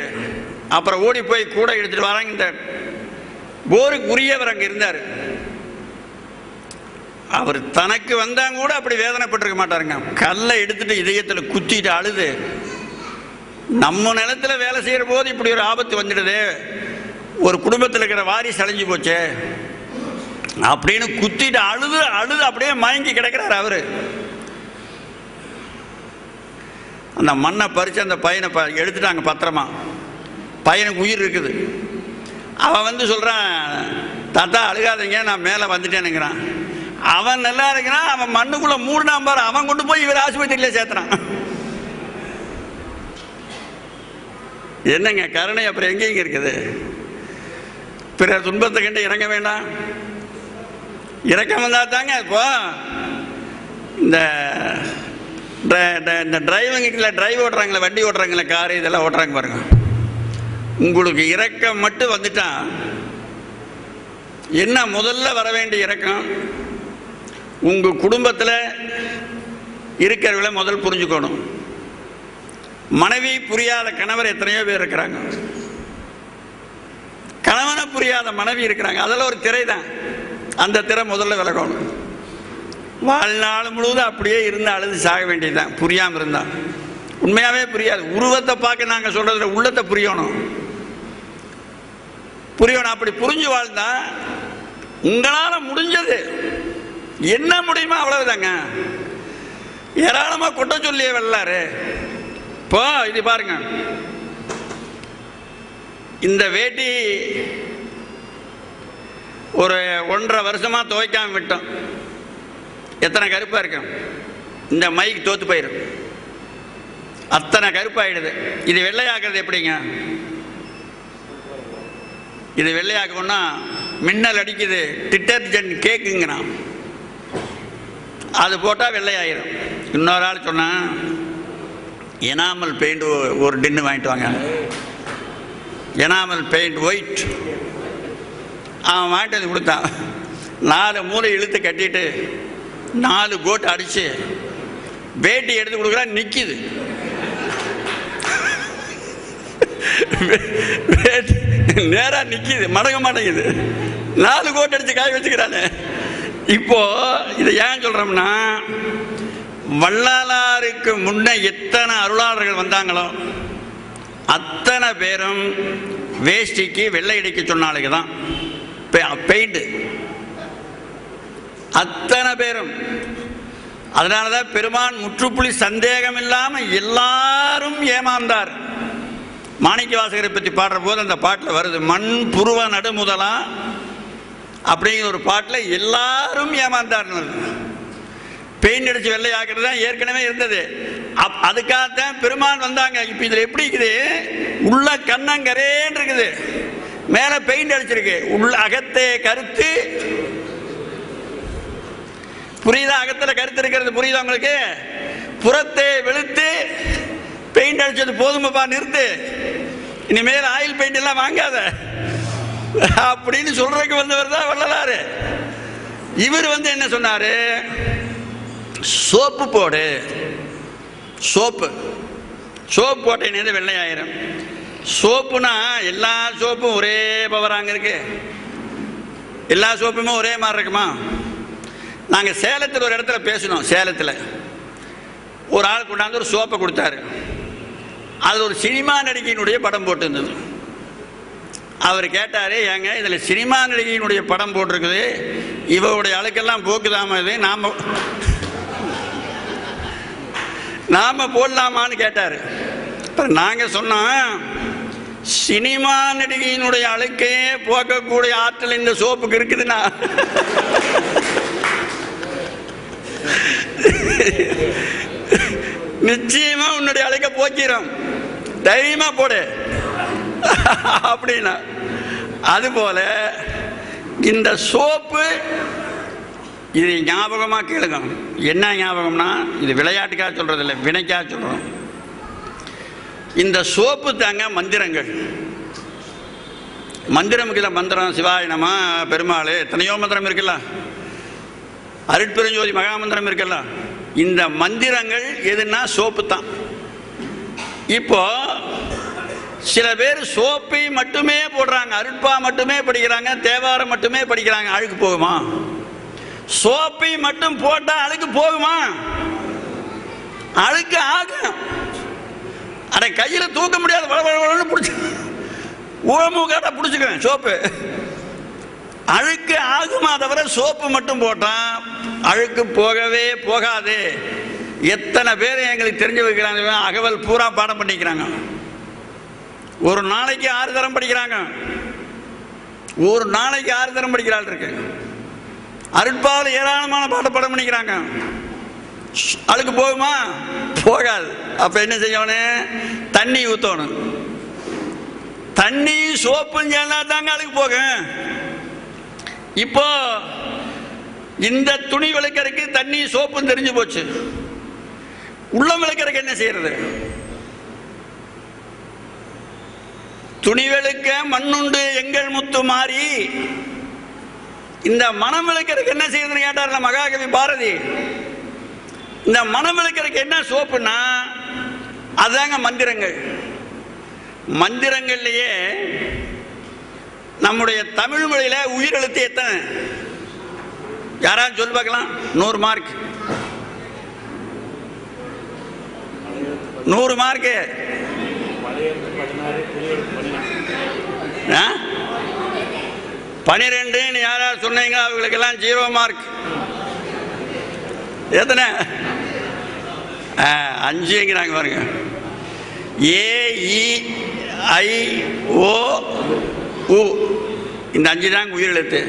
அப்புறம் ஓடி போய் கூட எடுத்துட்டு வராங்க. இந்த போருக்கு உரியவர் அங்கே இருந்தார். அவர் தனக்கு வந்தாங்க கூட அப்படி வேதனைப்பட்டிருக்க மாட்டாருங்க. கல்லை எடுத்துட்டு இதயத்தில் குத்திட்டு அழுது, நம்ம நிலத்துல வேலை செய்யற போது இப்படி ஒரு ஆபத்து வந்துடுது, ஒரு குடும்பத்தில் இருக்கிற வாரிசு அழிஞ்சு போச்சு அப்படின்னு குத்திட்டு அழுது அழுது அப்படியே மயங்கி கிடக்கிறார் அவரு. அந்த மண்ணை பறிச்சு அந்த பையனை எடுத்துட்டாங்க பத்திரமா. பையனுக்கு உயிர் இருக்குது. அவன் வந்து சொல்றான், தாத்தா அழுகாதீங்க, நான் மேலே வந்துட்டேனுங்கிறான். அவன் நல்லா இருக்கிறான். அவன் மண்ணுக்குள்ள மூடினான் பாரு, அவன் கொண்டு போய் இவர் ஆஸ்பத்திரியில சேர்த்துறான். என்னங்க கருணை அப்புறம் எங்கேங்க இருக்குது? பிறர் துன்பத்தை கண்டு இறங்க வேண்டாம். இறக்கம் வந்தா தாங்க. இப்போ இந்த டிரைவ் ஓட்டுறாங்களே, வண்டி ஓட்டுறாங்களே, காரு இதெல்லாம் ஓட்டுறாங்க பாருங்க. உங்களுக்கு இரக்கம் மட்டும் வந்துட்டா என்ன முதல்ல வர வேண்டிய இரக்கம்? உங்க குடும்பத்தில் இருக்கிறவங்களை முதல் புரிஞ்சுக்கணும். மனைவி புரியாத கணவர் எத்தனையோ பேர் இருக்கிறாங்க. கணவனை புரியாத மனைவி இருக்கிறாங்க. அதில் ஒரு திரை தான். அந்த திரை முதல்ல விலகணும். வாழ்நாள் முழுவதும் அப்படியே இருந்து அழுது சாக வேண்டியதுதான் புரியாமல் இருந்தா. உண்மையாவே புரியாது. உருவத்தை பார்க்க நாங்கள் சொல்றதுல உள்ளத்தை புரியணும். அப்படி புரிஞ்சு வாழ்ந்தா உங்களால முடிஞ்சது என்ன முடியுமோ அவ்வளவுதாங்க. ஏராளமா கொட்ட சொல்லியே வெள்ளாரு. இப்போ இது பாருங்க, இந்த வேட்டி ஒரு 1.5 வருஷமா துவைக்காம விட்டோம். எத்தனை கருப்பா இருக்கும். இந்த மைக்கு தோத்து போயிடும். அத்தனை கருப்பாயிடுது. இது வெள்ளையாக்குறது எப்படிங்க? இது வெள்ளையாக்கணும்னா மின்னல் அடிக்குது, டிட்டர்ஜென்ட் கேக்குங்கிறான், அது போட்டால் வெள்ளையாயிரும். இன்னொரு ஆள் சொன்னா எனாமல் பெயிண்ட் ஒரு டின்னு வாங்கிட்டு வாங்க, எனாமல் பெயிண்ட் ஒயிட். அவன் வாங்கிட்டு வந்து கொடுத்தான். 4 மூளை இழுத்து கட்டிட்டு 4 கோட்டு அடிச்சு வேட்டி எடுத்து கொடுக்குறான். நிற்கிது நேரா நிற்கிது, மடங்க மாட்டேங்குது. 4 கோட்டு அடிச்சு காய வச்சுக்கிறானே. இப்போ இதை ஏன் சொல்றோம்னா, வள்ளலாருக்கு முன்ன எத்தனை அருளாளர்கள் வந்தாங்களோ அத்தனை பேரும் வேஷ்டிக்கு வெள்ளை அடிக்க சொன்னாலுக்கு தான் பெயிண்ட். அத்தனை பேரும். அதனாலதான் பெருமான் முற்றுப்புள்ளி சந்தேகம் இல்லாம எல்லாரும் ஏமாந்தார். மாணிக்க வாசகரை பற்றி பாடுற போது அந்த பாட்டில் வருது, மண் புருவ நடுமுதலா அப்படிங்கிற ஒரு பாட்டில் எல்லாரும் ஏமாந்தார். பெயிண்ட் அடிச்சு வெள்ளை ஆக்குறது தான் ஏற்கனவே இருந்தது. அதுக்காகத்தான் பெருமான் வந்தாங்க. இப்போ இதில் எப்படி இருக்குது? உள்ள கண்ணங்கரேன்னு இருக்குது, மேலே பெயிண்ட் அடிச்சிருக்கு. உள்ள அகத்தே கருத்து புரியுதா? அகத்தில் கருத்து இருக்கிறது புரியுதா உங்களுக்கு? புறத்தே வெளுத்து பெயிண்ட் அடிச்சது போதுமப்பா, நிறுத்து, இனிமேல் ஆயில் பெயிண்ட் எல்லாம் வாங்காத அப்படின்னு சொல்றதுக்கு வந்தவர் தான் வள்ளலாரு. இவர் என்ன சொன்னாரு, சோப்பு போடு, சோப்பு போட்டேன்னு வெள்ளையாயிரம். சோப்புனா எல்லா சோப்பும் ஒரே பவராங்க இருக்கு, எல்லா சோப்புமே ஒரே மாதிரி இருக்குமா? நாங்கள் சேலத்தில் ஒரு இடத்துல பேசணும். சேலத்தில் ஒரு ஆள் கொண்டாந்து ஒரு சோப்பை கொடுத்தாரு. அது ஒரு சினிமா நடிகையினுடைய படம் போட்டிருந்தது. அவர் கேட்டார், ஏங்க இதில் சினிமா நடிகையினுடைய படம் போட்டிருக்குது, இவருடைய அழுக்கெல்லாம் போக்குதாம, இது நாம போடலாமான்னு கேட்டார். அப்புறம் நாங்கள் சொன்னோம், சினிமா நடிகையினுடைய அழுக்கையே போக்கக்கூடிய ஆற்றல் இந்த சோப்புக்கு இருக்குதுன்னா நிச்சயமா உன்னுடைய அழுக்க போக்கிறோம், தைரியமா போடு அப்படின்னா. அதுபோல இந்த சோப்பு, இது ஞாபகமா கேளுங்க. என்ன ஞாபகம்னா, இது விளையாட்டுக்காக சொல்றது இல்லை, வினைக்காக சொல்றோம். இந்த சோப்பு தாங்க மந்திரங்கள். மந்திரம் இருக்குல்ல, மந்திரம் சிவாய நம, பெருமாள், எத்தனையோ மந்திரம் இருக்குல்ல, அருட்பெருஞ்சோதி மகாமந்திரம் இருக்குல்ல. இந்த மந்திரங்கள் எதுன்னா சோப்பு தான். இப்போ சில பேர் சோப்பை மட்டுமே போடுறாங்க, அருட்பா மட்டுமே படிக்கிறாங்க, தேவாரம் மட்டுமே படிக்கிறாங்க. அழுக்கு போகுமா? சோப்பை மட்டும் போட்டா அழுக்கு போகுமா? அழுக்கு ஆகும். அட கையில தூக்க முடியாது, வளவளன்னு பிடிச்சி ஊழமூக்காட்ட பிடிச்சிக்குவேன் சோப்பு. அழுக்கு ஆகுமா தவிர சோப்பு மட்டும் போட்டா அழுக்கு போகவே போகாது. எத்தனை பேர் எங்களுக்கு தெரிஞ்சு வைக்கிறாங்க, அகவல் பூரா பாடம் பண்ணிக்கிறாங்க. ஒரு நாளைக்கு 6 தரம் படிக்கிறாங்க, ஒரு நாளைக்கு 6 தரம் படிக்கிறாள் இருக்கு. அருட்பாவில் ஏராளமான பாடம் பண்ணிக்கிறாங்க. அழுக்கு போகுமா? போகாது. அப்ப என்ன செய்யணும்? தண்ணி ஊத்தணும். தண்ணி சோப்புன்னு சொன்னா தாங்க அழுக்கு போகும். இப்போ இந்த துணி விளக்கறதுக்கு தண்ணி சோப்புன்னு தெரிஞ்சு போச்சு. உள்ளம் விளக்கறதுக்கு என்ன செய்யறது? துணி வெளுக்க மண்ணுண்டு எங்கள் முத்து மாறி, இந்த மனம் விளக்கறதுக்கு என்ன செய்யறதுன்னு கேட்டார்ல மகாகவி பாரதி. இந்த மனம் விளக்கறதுக்கு என்ன சோப்புன்னா அதாங்க மந்திரங்கள். மந்திரங்கள்லயே நம்முடைய தமிழ் மொழியில உயிரெழுத்து எத்தனை? யாராவது சொல்லி பார்க்கலாம். 100 மார்க். 100 மார்க்கு. 12 யாராவது சொன்னீங்க அவங்களுக்கெல்லாம் 0 மார்க். எத்தனை? 5ங்கிறாங்க பாருங்க. AEIOU, இந்த 5 தான் உயிரெழுத்து.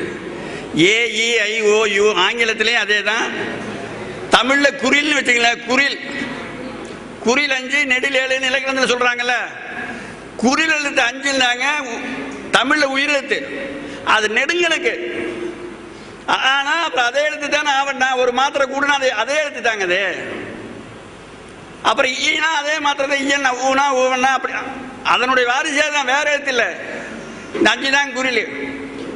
AEIOU ஆங்கிலத்திலேயே அதே தான். தமிழில் குறில்னு வச்சுங்களேன். குறில் 5, நெடில் 7 இலக்கணத்தில் சொல்றாங்கல்ல. குறில் எழுத்து 5ன்னாங்க தமிழில் உயிரெழுத்து. அது நெடுங்களுக்கு. ஆனா அப்புறம் அதே எழுத்து தானே ஆவண்ணா, ஒரு மாத்திரை கூடனா அதே எழுத்து தாங்க அது. அப்புறம் ஈனா அதே மாத்திரை ஈயண்ணா, ஊனா ஊவண்ணா, அப்படி அதனுடைய வாரிசே தான், வேற எழுத்து இல்லை. இந்த 5 தான் குறில்.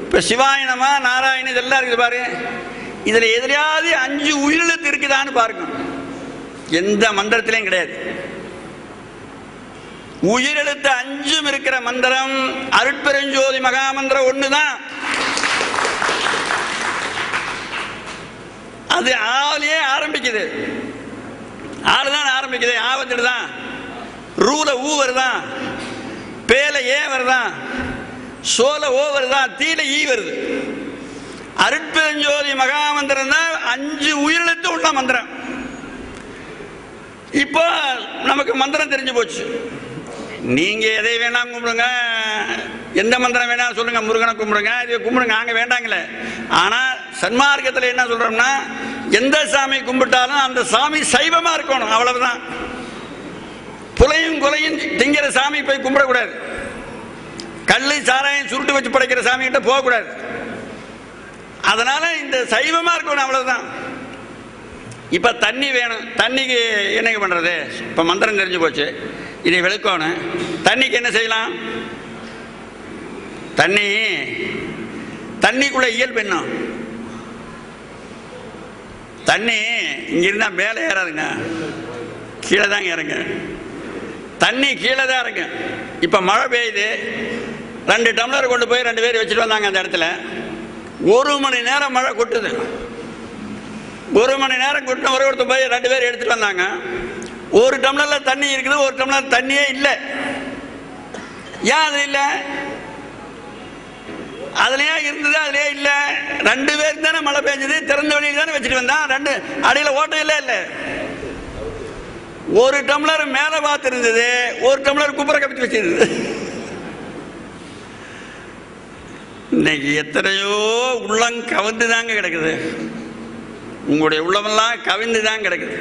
இப்ப சிவாயனமா நாராயண இதெல்லாம் இருக்குது பாரு. இதுல எதிராவது 5 உயிரெழுத்து இருக்குதான்னு பாருங்க. எந்த மந்திரத்திலையும் கிடையாது. உயிரெழுத்து 5 இருக்கிற மந்திரம் அருட்பெருஞ்சோதி மகாமந்திரம் 1 தான். அது ஆவிலே ஆரம்பிக்குது. ஆளுதான் ஆரம்பிக்குது. ஆவத்துட்டு தான். ரூல ஊ வருதான், பேல ஏ வருதான், சோல ஓ வருதான், தீல ஈ வருது. அருட்பெருஞ்சோதி மகாமந்திரம் தான் 5 உயிரெழுத்து உள்ள மந்திரம். இப்போ நமக்கு மந்திரம் தெரிஞ்சு போச்சு. நீங்க எதை வேணா கும்பிடுங்க, எந்த மந்திரம் வேணா சொல்லுங்க, முருகனை கும்பிடுங்க, இதை கும்பிடுங்க, நாங்க வேண்டாங்களே. ஆனா சன்மார்க்கத்தில் என்ன சொல்றோம்னா, எந்த சாமி கும்பிட்டாலும் அந்த சாமி சைவமா இருக்கணும், அவ்வளவுதான். புலையும் கொலையும் திங்கிற சாமி போய் கும்பிடக்கூடாது. கல்லு சாராயம் சுருட்டு வச்சு படைக்கிற சாமி கிட்ட போகக்கூடாது. அதனால இந்த சைவமா இருக்கணும், அவ்வளவுதான். இப்ப தண்ணி வேணும். தண்ணிக்கு என்ன பண்றது? இப்ப மந்திரம் தெரிஞ்சு போச்சு, இதை விளக்கணும். தண்ணிக்கு என்ன செய்யலாம்? தண்ணிக்குள்ள இயல்பு என்ன? தண்ணி இங்கிருந்தா மேலே ஏறாதுங்க, கீழே தாங்க இறங்க. தண்ணி கீழே தான் இறங்க. இப்போ மழை பெய்யுது, 2 டம்ளர் கொண்டு போய் 2 பேர் வச்சுட்டு வந்தாங்க அந்த இடத்துல. 1 மணி நேரம் மழை கொட்டுது. 1 மணி நேரம் கொட்டின ஒருத்தர் போய் 2 பேர் எடுத்துட்டு வந்தாங்க. 1 டம்ளர்ல தண்ணி இருக்குது, 1 டம்ளர் தண்ணியே இல்லை. ஏன் அது இல்லை? அதுலயே இருந்தது, அதுலயே இல்லை. 2 பேருக்கு தானே மழை பெஞ்சது, திறந்த வழியில் தானே வச்சுட்டு வந்தான். 2 அடியில் ஓட்டையில இல்லை. 1 டம்ளர் மேலே பார்த்து இருந்தது, 1 டம்ளர் குப்புற கப்பிச்சு வச்சிருந்தது. இன்னைக்கு எத்தனையோ உள்ளம் கவிந்து தாங்க கிடக்குது. உங்களுடைய உள்ளமெல்லாம் கவிந்து தான் கிடக்குது.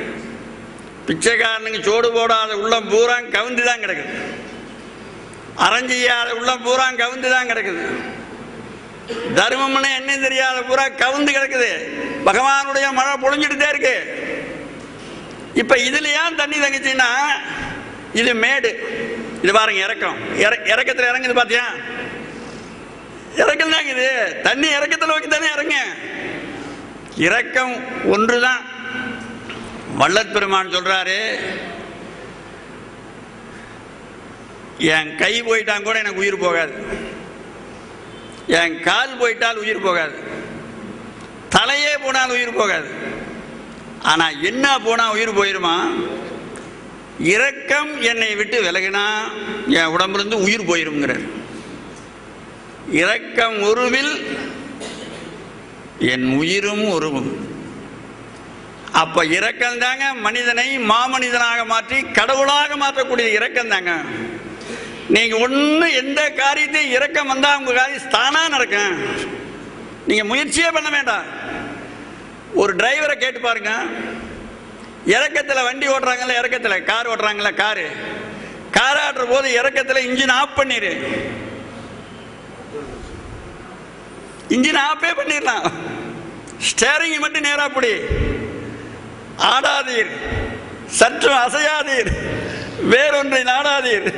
பிச்சைக்காரனுக்கு சோடு போடாத உள்ளம் பூரா கவிந்து தான் கிடக்குது. அறஞ்செய்யாத உள்ளம் பூரா கவிந்து தான் கிடக்குது. தர்மம்னு என்ன தெரியாத பூரா கவிந்து கிடக்குது. பகவானுடைய மழை பொழிஞ்சிட்டு இருக்கு. இப்ப இதுல ஏன் தண்ணி தங்கிச்சுன்னா, இது மேடு. இது பாருங்க, இறக்கம். இறக்கத்துல இறங்குது பாத்தியா? இறக்கம் தாங்க இது. தண்ணி இறக்கத்தில் நோக்கி தானே இறங்க. இறக்கம் ஒன்றுதான். வள்ளற் பெருமான் சொல்றாரு, என் கை போயிட்டான் கூட எனக்கு உயிர் போகாது, என் கால் போயிட்டால் உயிர் போகாது, தலையே போனால் உயிர் போகாது. ஆனா என்ன போனா உயிர் போயிருமா? இரக்கம் என்னை விட்டு விலகினா என் உடம்பிலிருந்து உயிர் போயிருங்கிறார். இரக்கம் உருவில் என் உயிரும் உருவும். அப்ப இரக்கம் தாங்க மனிதனை மாமனிதனாக மாற்றி கடவுளாக மாற்றக்கூடிய இரக்கம் தாங்க. நீங்க ஒண்ணு எந்த காரியத்தையும் இரக்கம் வந்தா உங்க காரியம் தானா நடக்கும். நீங்க முயற்சியே பண்ண வேண்டாம். ஒரு டிரைவரை கேட்டு பாருங்க. இறக்கத்தில் வண்டி ஓட்டுறாங்கல்ல, இறக்கத்தில் கார் ஓட்டுறாங்கல்ல, கார் ஆட்டுற போது இறக்கத்தில் இன்ஜின் ஆஃப் பண்ணிரு. இன்ஜின் ஆஃபே பண்ணிடலாம். ஸ்டேரிங் மட்டும் நேரா பிடி. ஆடாதீர், சற்று அசையாதீர், வேறொன்றை நாடாதீர்.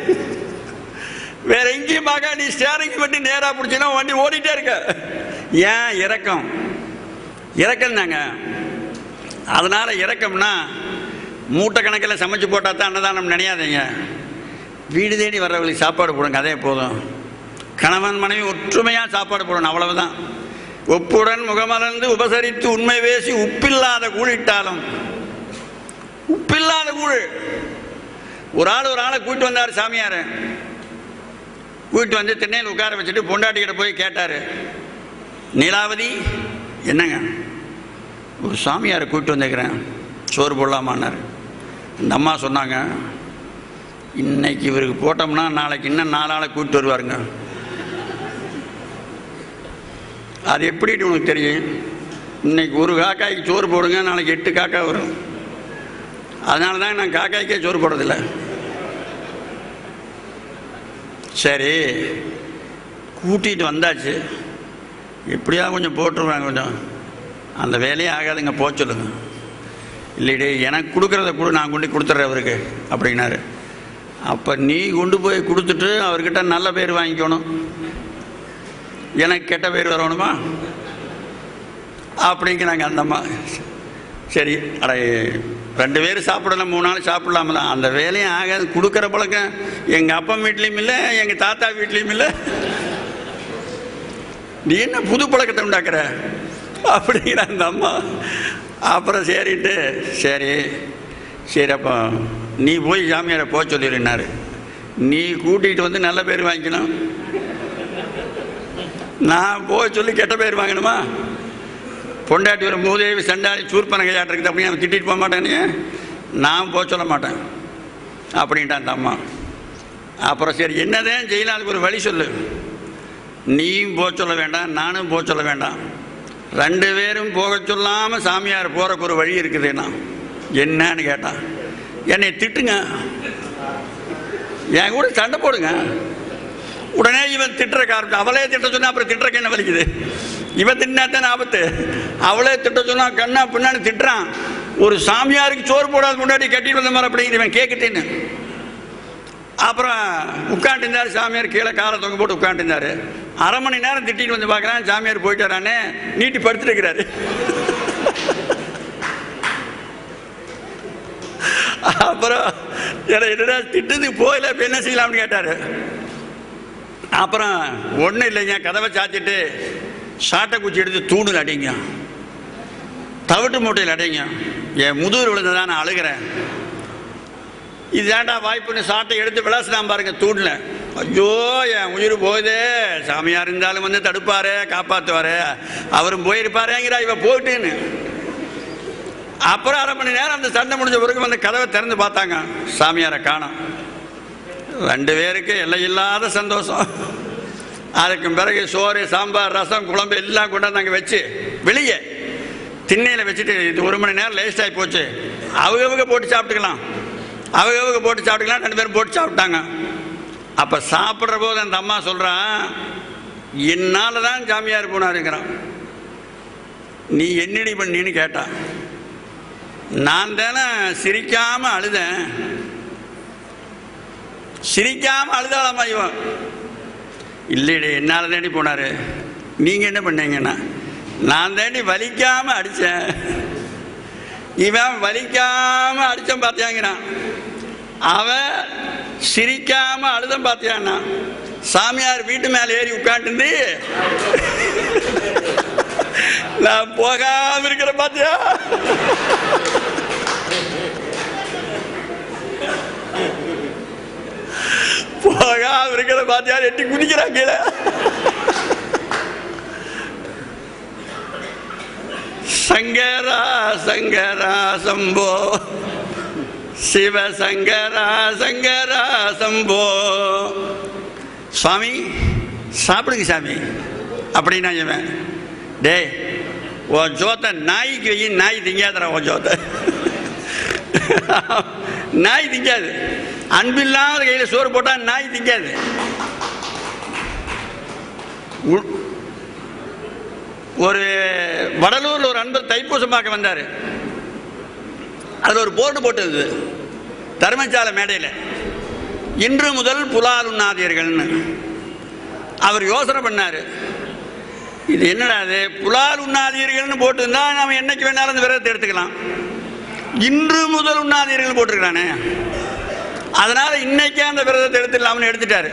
வேற எங்கேயும் பார்க்க, நீ ஸ்டேரிங் மட்டும் நேரா பிடிச்சினா வண்டி ஓடிட்டே இருக்க. ஏன்? இரக்கம். இரக்கம் தாங்க. அதனால இரக்கம்னா மூட்டை கணக்கில் சமைச்சு போட்டா தான் அன்னதானம் நினையாதீங்க. வீடு தேடி வர்றவங்களுக்கு சாப்பாடு போடுங்க, அதே போதும். கணவன் மனைவி ஒற்றுமையாக சாப்பாடு போடணும், அவ்வளவுதான். ஒப்புடன் முகமலர்ந்து உபசரித்து உண்மை பேசி உப்பில்லாத கூழிட்டாலும், உப்பில்லாத கூழ். ஒரு ஆளை கூட்டிட்டு வந்தார் சாமியார். கூட்டிட்டு வந்து திண்ணையில் உட்கார வச்சுட்டு பொண்டாட்டிக்கிட்ட போய் கேட்டார், நீலாவதி, என்னங்க ஒரு சாமியாரை கூப்பிட்டு வந்துக்கிறேன், சோறு போடலாமான்னார். இந்த அம்மா சொன்னாங்க, இன்னைக்கு இவருக்கு போட்டோம்னா நாளைக்கு இன்னும் 4 ஆளை கூப்பிட்டு வருவாருங்க. அது எப்படின்னு உனக்கு தெரியும்? இன்னைக்கு ஒரு காக்காய்க்கு சோறு போடுங்க, நாளைக்கு 8 காக்கா வரும். அதனால தான் நான் காக்காய்க்கே சோறு போடுறதில்லை. சரி, கூட்டிகிட்டு வந்தாச்சு, எப்படியா கொஞ்சம் போட்டுருவாங்க, கொஞ்சம் அந்த வேலையே ஆகாதுங்க, போக சொல்லுங்க. இல்லைடே, எனக்கு கொடுக்குறத கூட நான் கொண்டு கொடுத்துட்றேன் அவருக்கு அப்படின்னாரு. அப்போ நீ கொண்டு போய் கொடுத்துட்டு அவர்கிட்ட நல்ல பேர் வாங்கிக்கணும், எனக்கு கெட்ட பேர் வரணுமா அப்படிங்கிறாங்க அந்த அம்மா. சரி, அட 2 பேர் சாப்பிடலாம், 3 நாள் சாப்பிடலாமல, அந்த வேலையும் ஆகாது. கொடுக்குற பழக்கம் எங்கள் அப்பா வீட்லேயும் இல்லை, எங்கள் தாத்தா வீட்லேயும் இல்லை. நீ என்ன புது பழக்கத்தை உண்டாக்குற அப்படிங்கிற அந்த அம்மா. அப்புறம் சரிட்டு, சரி அப்போ நீ போய் சாமியாரை போக சொல்லிடுனாரு. நீ கூட்டிகிட்டு வந்து நல்ல பேர் வாங்கிக்கணும், நான் போக சொல்லி கெட்ட பேர் வாங்கணுமா? பொண்டாட்டி ஒரு மூதேவி சண்டாளி சூர்பனகையாட்டு இருக்குது அப்படின்னு அவன் திட்டிட்டு போக மாட்டேன்னு நான் போக சொல்ல மாட்டேன் அப்படின்ட்டான் அந்த அம்மா. அப்புறம் சரி, என்னதான் செய்யலாம், அதுக்கு ஒரு வழி சொல்லு. நீயும் போக சொல்ல வேண்டாம், நானும் போக சொல்ல வேண்டாம், 2 பேரும் போக சொல்லாமல் சாமியார் போகிறக்கு ஒரு வழி இருக்குதுன்னா என்னன்னு கேட்டான். என்னை திட்டுங்க, என் கூட சண்டை போடுங்க. உடனே இவன் திட்டுற காரணம், அவளே திட்ட சொன்னா அப்புறம் திட்டுறக்கு என்ன வலிக்குது? இவன் திட்டினாத்தான் ஆபத்து. அவளே திட்ட சொன்னா கண்ணா பின்னாடி திட்டுறான். ஒரு சாமியாருக்கு சோறு போடாத முன்னாடி கட்டிட்டு வந்த மாதிரி அப்படிங்கிற இவன் கேட்குட்டேன்னு. அப்புறம் உட்காந்துருந்தாரு சாமியார், கீழே காலை தொங்க போட்டு உட்காந்துருந்தாரு. 1/2 மணி நேரம் திட்டிட்டு வந்து பார்க்குறான், சாமியார் போயிட்டாரானே, நீட்டி படுத்துருக்கிறாரு. அப்புறம் என்னடா திட்டத்துக்கு போகல, இப்போ என்ன செய்யலாம்னு கேட்டார். அப்புறம் ஒன்றும் இல்லைங்க, கதவை சாத்திட்டு சாட்டை குச்சி எடுத்து தூணில் அடிங்க, தவிட்டு மூட்டையில் அடைங்க, என் முதுகு விழுந்ததான் நான் அழுகிறேன், இதுதான்டா வாய்ப்புன்னு சாட்டை எடுத்து விளாசினான் பாருங்க தூணில். ஐயோ என் உயிர் போகுதே, சாமியார் இருந்தாலும் வந்து தடுப்பாரு காப்பாற்றுவாரு, அவரும் போயிருப்பாருங்கிறா இவ போயிட்டுன்னு. அப்புறம் 1/2 மணி நேரம் அந்த சண்டை முடிஞ்ச பிறகு வந்து கதவை திறந்து பார்த்தாங்க, சாமியாரை காணோம். 2 பேருக்கு எல்லையில்லாத சந்தோஷம். அதுக்கு பிறகு சோறு சாம்பார் ரசம் குழம்பு எல்லாம் கொண்டாந்து அங்கே வச்சு வெளியே திண்ணையில் வச்சுட்டு, இது 1 மணி நேரம் லேஸ்ட் ஆகி போச்சு, அவங்க போட்டு சாப்பிட்டுக்கலாம், அவங்க போட்டு சாப்பிட்டுக்கலாம். 2 பேரும் போட்டு சாப்பிட்டாங்க. அப்போ சாப்பிட்ற போது அந்த அம்மா சொல்கிறான், என்னால் தான் சாமியார் போனாருங்கிறான். நீ என்னடி பண்ணின்னு கேட்டா, நான் தானே சிரிக்காமல் அழுதேன். சிரிக்காமல் அழுதாளாமா இவன். இல்லைடே என்னால் தாண்டி போனார், நீங்கள் என்ன பண்ணீங்கன்னா, நான் தாண்டி வலிக்காமல் அடித்தேன். இவன் வலிக்காமல் அடித்தேன் பார்த்தியாங்கிறான், அவன் சிரிக்காம அழுதம் பார்த்தியான்னா. சாமியார் வீட்டு மேலே ஏறி உட்காந்து நான் போகாம இருக்கிற பார்த்தியா. போகாம இருக்கிற பார்த்தியா, எட்டி குதிக்கிறான் கீழே. சங்கரா சங்கரா சம்போ சிவசங்கரா சங்கரா சம்போ. சுவாமி சாப்பிடுங்க சாமி அப்படின்னா இவன், டே உன் ஜோத்தை நாய்க்கு வை, நாய் திங்காதரா உன் ஜோத்தை. நாய் திங்காது, அன்பில்லாத கையில் சோறு போட்டால் நாய் திங்காது. ஒரு வடலூரில் ஒரு அன்பர் தைப்பூசம் பார்க்க வந்தார். அதில் ஒரு போர்டு போட்டது தர்மசாலை மேடையில், இன்று முதல் புலால் உண்ணாதீர்கள்னு. அவர் யோசனை பண்ணார், இது என்னடா அது புலால் உண்ணாதீர்கள்னு போட்டுருந்தா நம்ம என்னைக்கு வேணாலும் அந்த விரதத்தை எடுத்துக்கலாம், இன்று முதல் உண்ணாதீர்கள் போட்டிருக்கிறானே, அதனால் இன்னைக்கே அந்த விரதத்தை எடுத்துடலாம்னு எடுத்துட்டாரு.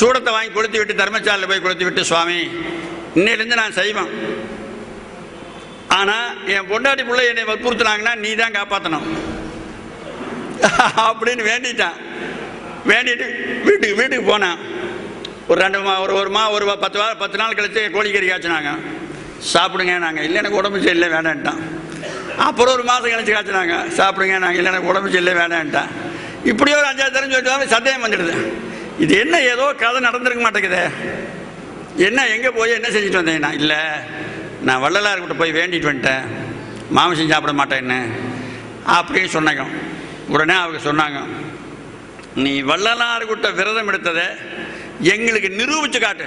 சூடத்தை வாங்கி கொளுத்தி விட்டு தர்மசாலையில் போய் கொளுத்தி விட்டு, சுவாமி இன்னையிலேருந்து நான் செய்வேன், ஆனால் என் பொண்டாட்டி பிள்ளை என்னை வற்புறுத்தினாங்கன்னா நீ தான் காப்பாற்றணும் அப்படின்னு வேண்டிட்டான். வேண்டிட்டு வீட்டுக்கு போனேன். ஒரு 10 நாள் கழிச்சு கோழிக்கறி காய்ச்சினாங்க, சாப்பிடுங்க நாங்கள். இல்லை எனக்கு உடம்பு சரியில்லை வேண்டான்ட்டான். அப்புறம் ஒரு மாதம் கழிச்சு காய்ச்சினாங்க, சாப்பிடுங்க நாங்கள். இல்லை எனக்கு உடம்பு சரியில்லை வேண்டான்ட்டான். இப்படியே ஒரு 5-6 தரம் சொல்லிட்டு சந்தேகம் வந்துடுது, இது என்ன ஏதோ கதை நடந்திருக்க மாட்டேங்குது, என்ன எங்கே போய் என்ன செஞ்சுட்டு வந்தீங்கன்னா, இல்லை நான் வள்ளலார்கிட்ட போய் வேண்டிட்டு வந்துட்டேன், மாமிசம் சாப்பிட மாட்டேன்னு அப்படின்னு சொன்னாங்க. உடனே அவங்க சொன்னாங்க, நீ வள்ளலார்கிட்ட விரதம் எடுத்ததை எங்களுக்கு நிரூபித்து காட்டு,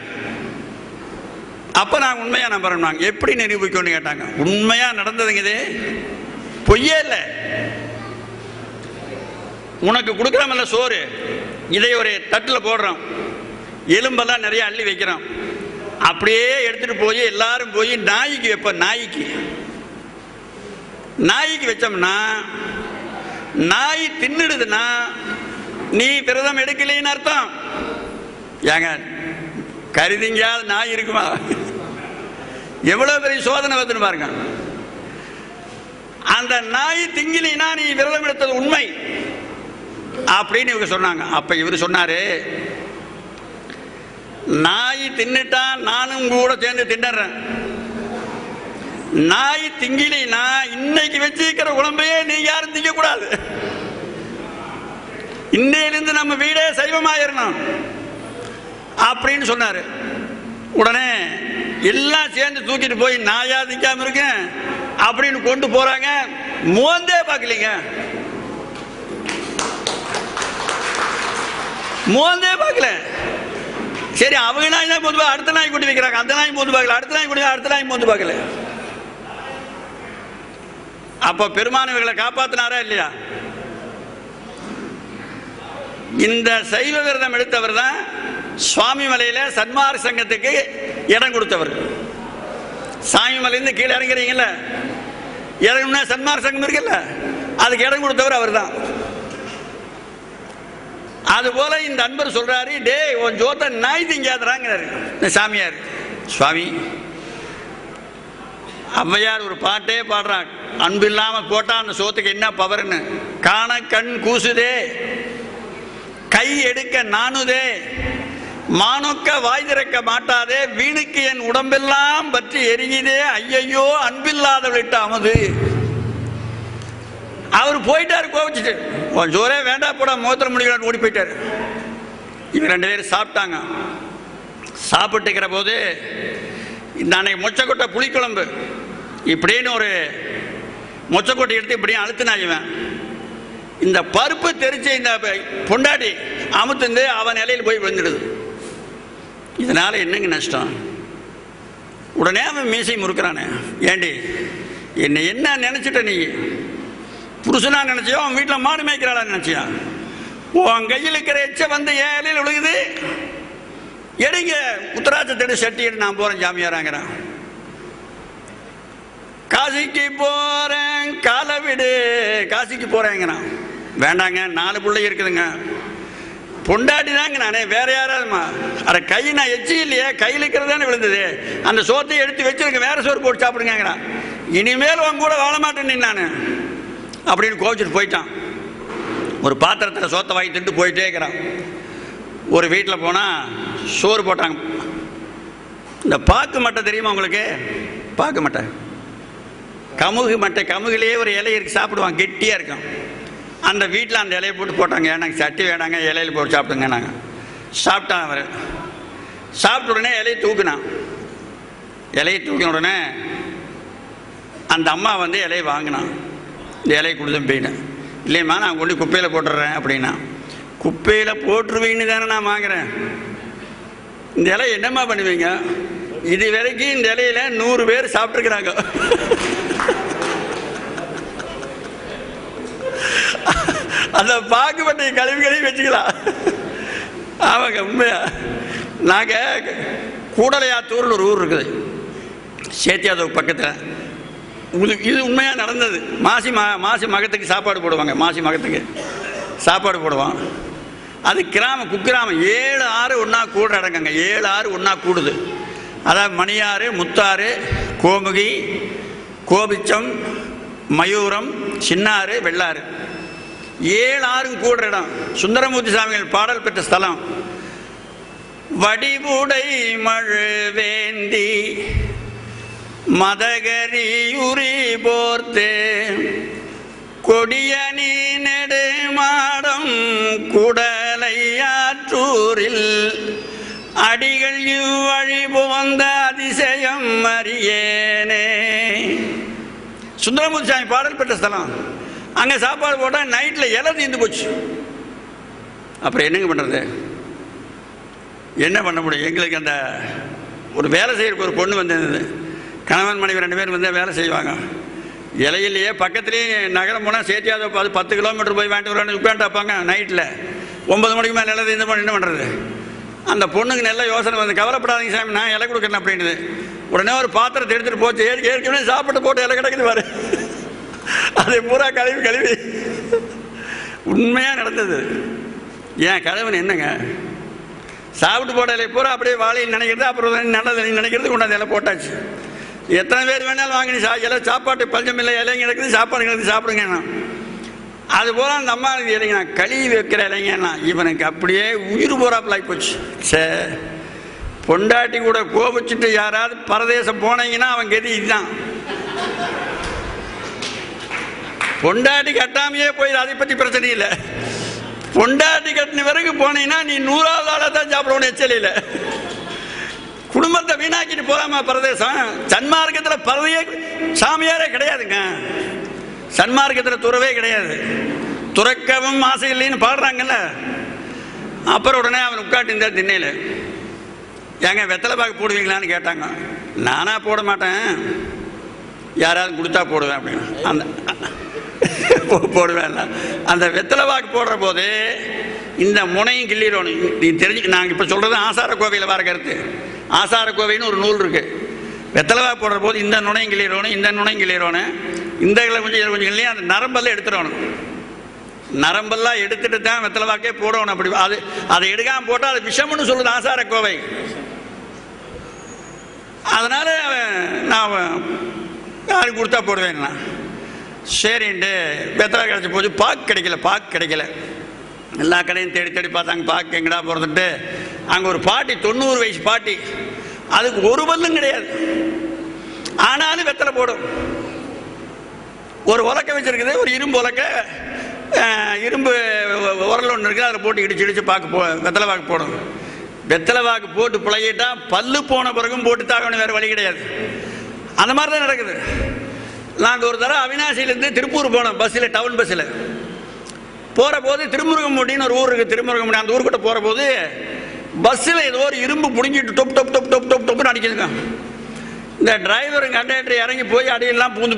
அப்போ நாங்கள் உண்மையாக நம்புறோம். எப்படி நிரூபிக்கணும்னு கேட்டாங்க. உண்மையாக நடந்ததுங்க, இது பொய்யே இல்லை. உனக்கு கொடுக்குறோம்ல சோறு, இதை ஒரு தட்டில் போடுறோம், எலும்பெல்லாம் நிறைய அள்ளி வைக்கிறோம், அப்படியே எடுத்துட்டு போய் எல்லாரும் போய் நாய்க்கு வைப்ப, நாய்க்கு வச்சோம்னா நாய் தின்னுடுதுன்னா நீ விரதம் எடுக்கலைன்னு அர்த்தம். ஏங்க கருதிங்காத நாய் இருக்குமா? எவ்வளவு பெரிய சோதனை வந்து பாருங்க. அந்த நாய் திங்கினா நீ விரதம் எடுத்தது உண்மை அப்படின்னு இவங்க சொன்னாங்க. அப்ப இவர் சொன்னாரு, நாய் தின்னுட்டா நானும் கூட சேர்ந்து தின்னுறேன், நாய் திங்கினா இன்னைக்கு வச்சிருக்கிற குழம்பையே நீ யாரும் திங்க கூடாது, இன்னையிலிருந்து நம்ம வீடே சைவமாயிரணும் அப்படின்னு சொன்னாரு. உடனே எல்லாம் சேர்ந்து தூக்கிட்டு போய் நாயா திங்காம இருக்கேன் அப்படின்னு கொண்டு போறாங்க. மோந்தே பார்க்கலீங்க, மோந்தே பார்க்கல. சரி அவங்க நாய் தான் போது, அடுத்த நாய் கொண்டு வைக்கிறாங்க, அந்த நாய் போது பார்க்கல, அடுத்த நாய் கொண்டு அடுத்த நாய் போது பார்க்கல. அப்ப பெருமானவர்களை காப்பாத்தினாரா இல்லையா? இந்த சைவ விரதம் எடுத்தவர் தான் சுவாமி மலையில சன்மார்க்க சங்கத்துக்கு இடம் கொடுத்தவர். சாமி மலையிலிருந்து கீழே இறங்குறீங்கல்ல, இறங்குனா சன்மார்க்க சங்கம் இருக்குல்ல, அதுக்கு இடம் கொடுத்தவர் அவர் தான். அதுபோல இந்த அன்பர் சொல்றாரு, டே உன் ஜோத்தை நாய் திங்காதுறாங்கிறாரு இந்த சாமியார். சுவாமி, ஔவையார் ஒரு பாட்டே பாடுறான், அன்பு இல்லாம போட்டா அந்த சோத்துக்கு என்ன பவர்னு. காண கண் கூசுதே, கை எடுக்க நாணுதே, மானொக்க வாய் திறக்க மாட்டாதே, வீணுக்கு என் உடம்பெல்லாம் பற்றி எரியுதே, ஐயையோ அன்பில்லாதவளிட்ட அமது. அவர் போயிட்டாரு, கோவிச்சுட்டு உன் ஜோரே வேண்டா போட மோத்திர முடிக்கலான்னு ஓடி போயிட்டாரு. இவங்க 2 பேரும் சாப்பிட்டாங்க. சாப்பிட்டுக்கிற போது இந்த அன்னைக்கு மொச்சக்கொட்டை புளிக்குழம்பு இப்படின்னு ஒரு மொச்சக்கொட்டை எடுத்து இப்படியும் அழுத்தினான் இவன். இந்த பருப்பு தெரிச்ச இந்த பொண்டாட்டி அமுத்துந்து அவன் நிலையில் போய் விழுந்துடுது. இதனால என்னங்க நஷ்டம்? உடனே அவன் மீசை முறுக்கிறானே, ஏண்டி என்னை என்ன நினைச்சிட்ட நீ? புருஷனா நினைச்சியோ, அவன் வீட்டில் மாடு மேய்க்கிறாளா நினைச்சியா? உன் கையில் இருக்கிற எச்ச வந்து என் இலையில் விழுகுது, எடுங்க உத்தராட்சத்தோட சட்டி எடுத்து நான் போறேன் ஜாமியாராங்கிறான். காசிக்கு போறேன் காலை விடு, காசிக்கு போறேங்கிறான். வேண்டாங்க, 4 பிள்ளை இருக்குதுங்க, பொண்டாட்டி தாங்க நானே, வேற யாராவதுமா? அட கை நான் எச்சி இல்லையே, கையில் இருக்கிறது தானே விழுந்தது, அந்த சோத்தை எடுத்து வச்சிருங்க, வேற சோறு போட்டு சாப்பிடுங்கிறான். இனிமேல் உன் கூட வாழ மாட்டேன் நான் அப்படின்னு கோவிச்சுட்டு போயிட்டான். ஒரு பாத்திரத்தில் சோத்தை வாங்கி திட்டு போயிட்டே இருக்கிறான். ஒரு வீட்டில் போனால் சோறு போட்டாங்க. இந்த பாக்கு மட்டை தெரியுமா உங்களுக்கு? பாக்கு மட்டை, கமுகு மட்டை, கமுகுலேயே ஒரு இலை இருக்கு, சாப்பிடுவாங்க, கெட்டியாக இருக்கும். அந்த வீட்டில் அந்த இலையை போட்டு போட்டாங்க. எனக்கு சட்டி வேணாங்க, இலையில் போட்டு சாப்பிடுங்க. நாங்கள் சாப்பிட்டான். அவர் சாப்பிட்ட உடனே இலையை தூக்குனான். இலையை தூக்கின உடனே அந்த அம்மா வந்து இலையை வாங்கினான். இந்த இலையை கொடுத்தேன் போயிட்டேன். இல்லையம்மா நான் கொண்டு குப்பையில் போட்டுடுறேன் அப்படின்னா. குப்பையில் போட்டுருவீன்னு தானே நான் வாங்குறேன், இந்த இலை என்னம்மா பண்ணுவீங்க? இது வரைக்கும் இந்த இலையில 100 பேர் சாப்பிட்டுருக்குறாங்க. அந்த பாக்குப்பட்டை கழுவி வச்சுக்கலாம். ஆமாங்க, உண்மையா. நாங்கள் கூடலையாத்தூர்னு ஒரு ஊர் இருக்குது, சேத்தியாத்தூர் பக்கத்தில். இது உண்மையாக நடந்தது. மாசி மகத்துக்கு சாப்பாடு போடுவாங்க, மாசி மகத்துக்கு சாப்பாடு போடுவோம். அது கிராமம், குக்கிராமம். 7 ஆறு ஒன்றா கூடுற இடங்கங்க, 7 ஆறு ஒன்றா கூடுது. அதாவது மணியாறு, முத்தாறு, கோமுகி, கோபிச்சம், மயூரம், சின்னாறு, வெள்ளாறு, 7 ஆறும் கூடுற இடம். சுந்தரமூர்த்தி சாமிகள் பாடல் பெற்ற ஸ்தலம். வடிவுடை மழுவேந்தி மதகரியுரி போர்த்து கொடியணி நெடுமாடம் குடலையாற்றூரில் அடிகள் இவ்வழி போந்த அதிசயம் அறியேனே. சுந்தரமூர்த்தி சாமி பாடல் பெற்ற ஸ்தலம். அங்கே சாப்பாடு போட்டால் நைட்டில் இலை தீர்ந்து போச்சு. அப்புறம் என்னங்க பண்ணுறது? என்ன பண்ண முடியும்? எங்களுக்கு அந்த ஒரு வேலை செய்யறதுக்கு ஒரு பொண்ணு வந்திருந்தது. கணவன் மனைவி 2 பேர் வந்து வேலை செய்வாங்க. இலையிலேயே பக்கத்துலேயே நகரம் போனால் சேத்தியாவது 10 கிலோமீட்டர் போய் வாங்கிட்டு வரலான்னு உட்காந்துப்பாங்க. நைட்டில் 9 மணிக்கு மேலே இலை தீர்ந்து போன என்ன பண்ணுறது? அந்த பொண்ணுக்கு நல்ல யோசனை வந்து, கவலைப்படாதீங்க சாமி, நான் இலை கொடுக்குறேன் அப்படின்றது. உடனே ஒரு பாத்திரத்தை எடுத்துகிட்டு போச்சு. ஏற்கனவே சாப்பிட்டு போட்டு இலை கிடைக்குது பாரு, அதை பூரா கழுவி உண்மையாக நடந்தது. ஏன் கழவன் என்னங்க, சாப்பிட்டு போட்ட இலை பூரா அப்படியே வாழையில் நினைக்கிறது, அப்புறம் நல்லது நினைக்கிறது, கொண்டாந்து இலை போட்டாச்சு. எத்தனை பேர் வேணாலும் வாங்கி இலை சாப்பாட்டு பஞ்சம் இல்லை, இலைங்க இருக்குது, சாப்பாடு கிடக்குது, சாப்பிடுங்க. அதுபோல் அந்த அம்மா இலைங்க நான் கழுவி வைக்கிற இலைங்கன்னா இவனுக்கு அப்படியே உயிர் போறாப்புல ஆகி போச்சு. சரி, பொண்டாட்டி கூட கோபிச்சுட்டு யாராவது பரதேசம் போனீங்கன்னா அவன் கெதி இதுதான். பொண்டாட்டி கட்டாமையே போயிடு, அதை பற்றி பிரச்சனை இல்லை. பொண்டாட்டி கட்டின வரைக்கும் போனீங்கன்னா நீ 100வது ஆளாக தான் சாப்பிடணும். எச்சலையில் குடும்பத்தை வீணாக்கிட்டு போறாமா பரதேசம். சன்மார்க்கத்தில் பரதையே சாமியாரே கிடையாதுங்க. சன்மார்க்கத்தில் துறவே கிடையாது. துறக்கவும் ஆசை இல்லைன்னு பாடுறாங்கல்ல. அப்புறம் உடனே அவன் உட்காட்டு இருந்தார் திண்ணையில். ஏங்க வெத்தலை பாக்கு போடுவீங்களான்னு கேட்டாங்க. நானா போட மாட்டேன், யாராவது கொடுத்தா போடுவேன் அப்படின்னு. அந்த போடுவேன். அந்த வெத்தலை பாக்கு போடுற போது இந்த முனையும் கிள்ளிடணும். நீ தெரிஞ்சுக்க, நாங்கள் இப்போ சொல்கிறது ஆசார கோவையில் வர கருத்து. ஆசார கோவைன்னு ஒரு நூல் இருக்கு. வெத்தலைவா போடுற போது இந்த நுணையும் கிளியறணும், இந்த நுணையும் கிளியறணும், இந்த கொஞ்சம் இதில் கொஞ்சம் இல்லையா, அந்த நரம்பெல்லாம் எடுத்துடணும். நரம்பெல்லாம் எடுத்துட்டு தான் வெத்தலைவாக்கே போடணும். அப்படி அதை எடுக்காமல் போட்டால் அது விஷம்னு சொல்லுது ஆசார கோவை. அதனால் நான் யாருக்கு கொடுத்தா போடுவேன். சரின்ட்டு வெத்தலை கிடச்சி போச்சு. பாக்கு கிடைக்கல. எல்லா கடையும் தேடி தேடி பார்த்தாங்க, பாக்கு எங்கடா போகிறதுட்டு. அங்கே ஒரு பாட்டி, 90 வயசு பாட்டி, அதுக்கு ஒரு பல்லும் கிடையாது, ஆனாலும் வெத்தலை போடும். ஒரு உலக்கை வச்சிருக்குது, ஒரு இரும்பு உலக்கை, இரும்பு உரல் ஒன்று இருக்குது, அதில் போட்டு இடிச்சு வெத்தலை வாக்கு போடும். வெத்தலை வாக்கு போட்டு பிழையிட்டா பல்லு போன பிறகும் போட்டு தாக்கணும், வேறு வழி கிடையாது. அந்த மாதிரி தான் நடக்குது. நாங்கள் ஒரு தடவை அவினாசியிலேருந்து திருப்பூர் போனோம் பஸ்ஸில், டவுன் பஸ்ஸில் போகிற போது திருமுருகம்பட்டின்னு ஒரு ஊர் இருக்குது, திருமுருகம்பட்டி, அந்த ஊருக்கிட்ட போகிற போது பஸ்ஸில் ஏதோ ஒரு இரும்பு பிடுங்கிட்டு டொப் டொப் டொப் டொப் டொப் டொப்னு அடிக்குதுங்க. இந்த டிரைவரும் கண்டக்டர் இறங்கி போய் அடியெல்லாம் பூந்து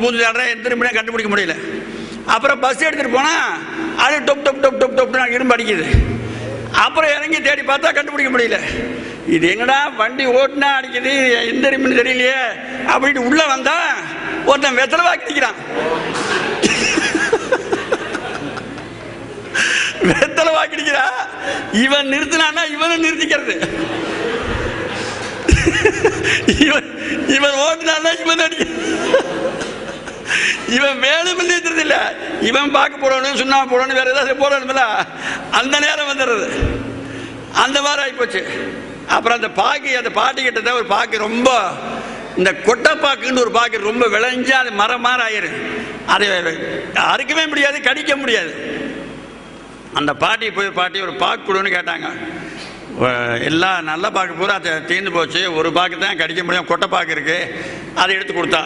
திரும்பினா கண்டுபிடிக்க முடியல. அப்புறம் பஸ் எடுத்துகிட்டு போனால் அது டொப் டொப் டொப் டொப் டொப்னு இரும்பு அடிக்குது. அப்புறம் இறங்கி தேடி பார்த்தா கண்டுபிடிக்க முடியல. இது என்னடா வண்டி ஓட்டுனா அடிக்குது, எந்த இரும்புன்னு தெரியலையே அப்படின்ட்டு உள்ளே வந்தா ஒருத்தன் வெத்தலை வாக்கு நிற்கிறான். வெத்தலை வாக்கிடிக்கிறா, இவன் நிறுத்தினான்னா இவனும் நிறுத்திக்கிறது, இவன் ஓட்டினான்னா இவன் அடிக்க, இவன் வேணும் நிறுத்துறது இல்லை, இவன் பார்க்க போடணும், சுண்ணா போடணும், வேற ஏதாவது போடணும்ல, அந்த நேரம் வந்துடுறது. அந்த மாதிரி ஆகிப்போச்சு. அப்புறம் அந்த பாட்டிக்கிட்ட தான் ஒரு பாக்கு, ரொம்ப இந்த கொட்டைப்பாக்குன்னு ஒரு பாக்கு ரொம்ப விளைஞ்சா அது மரம் மாதிரி ஆயிரும். அதை அறுக்கவே முடியாது, கடிக்க முடியாது. அந்த பாட்டி ஒரு பாக்கு கொடுன்னு கேட்டாங்க. எல்லாம் நல்ல பாக்கு பூரா தீர்ந்து போச்சு, ஒரு பாக்கு தான் கடிக்க முடியும், கொட்டை பாக்கு இருக்குது, அதை எடுத்து கொடுத்தா.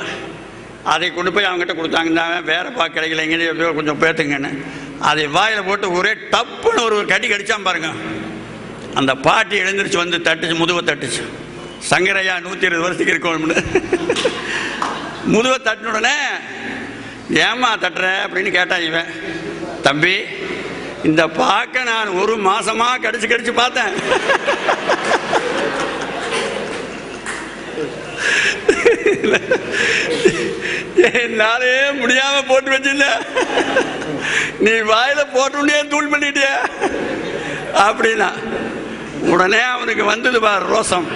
அதை கொண்டு போய் அவங்ககிட்ட கொடுத்தாங்க. வேறு பாக்கு கிடைக்கல, எங்கே கொஞ்சம் பேத்துங்கன்னு அதை வாயில் போட்டு ஒரே டப்புன்னு ஒரு கடிச்சான் பாருங்க. அந்த பாட்டி எழுந்திரிச்சு வந்து தட்டுச்சு, முதுவை தட்டுச்சு. சங்கரையா 120 வருஷத்துக்கு இருக்கணும்னு முதுவை தட்டின உடனே ஏமா தட்டுற அப்படின்னு கேட்டான் இவன். தம்பி, இந்த பாக்க நான் ஒரு மாசமா கடிச்சு பார்த்தேன், என்னாலே முடியாம போட்டு வச்சிருந்த, நீ வாயில போட்டு தூள் பண்ணிட்டிய அப்படின்னா உடனே அவனுக்கு வந்தது பார் ரோசம்.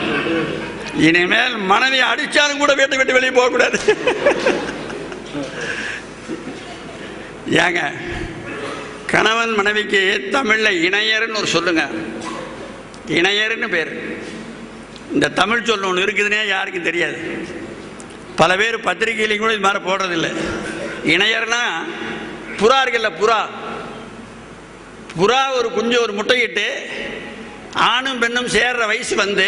இனிமேல் மனைவி அடிச்சாலும் கூட வீட்டை விட்டு வெளியே போகக்கூடாது. ஏங்க, கணவன் மனைவிக்கு தமிழில் இணையர்னு ஒரு சொல்லுங்க, இணையர்னு பேர். இந்த தமிழ் சொல் ஒன்று இருக்குதுன்னே யாருக்கும் தெரியாது. பல பேர் பத்திரிகையிலையும் கூட இது மாதிரி போடுறதில்லை. இணையர்னா புறா இருக்குல்ல, புறா ஒரு குஞ்சு ஒரு முட்டையிட்டு ஆணும் பெண்ணும் சேர்ற வயசு வந்து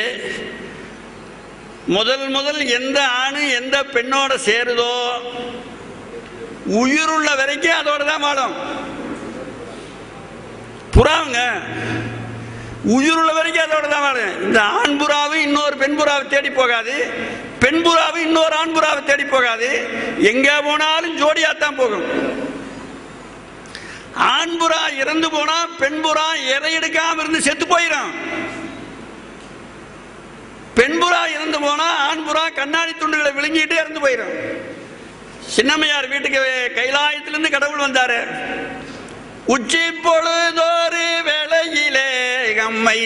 முதல் எந்த ஆணு எந்த பெண்ணோட சேருதோ உயிருள்ள வரைக்கும் அதோட தான் வாழும். புறாவுங்க உயிருள்ள வரைக்கும் அதோட தான் வாழும். இந்த ஆண் புறாவு இன்னொரு பெண் புறாவை தேடி போகாது, பெண் புறாவு இன்னொரு ஆண் புறாவை தேடி போகாது, எங்க போனாலும் ஜோடியாத்தான் போகும். ஆண் புறா இறந்து போனா பெண் புறா இறை எடுக்காம இருந்து செத்து போயிடும். பெண் புறா இறந்து போனா ஆண் புறா கண்ணாடி துண்டுகளை விழுங்கிட்டு இறந்து போயிடும். சின்னம்மையார் வீட்டுக்கு கைலாயத்திலிருந்து கடவுள் வந்தாரு. உச்சி பொழுதோறு வேளையிலே அம்மை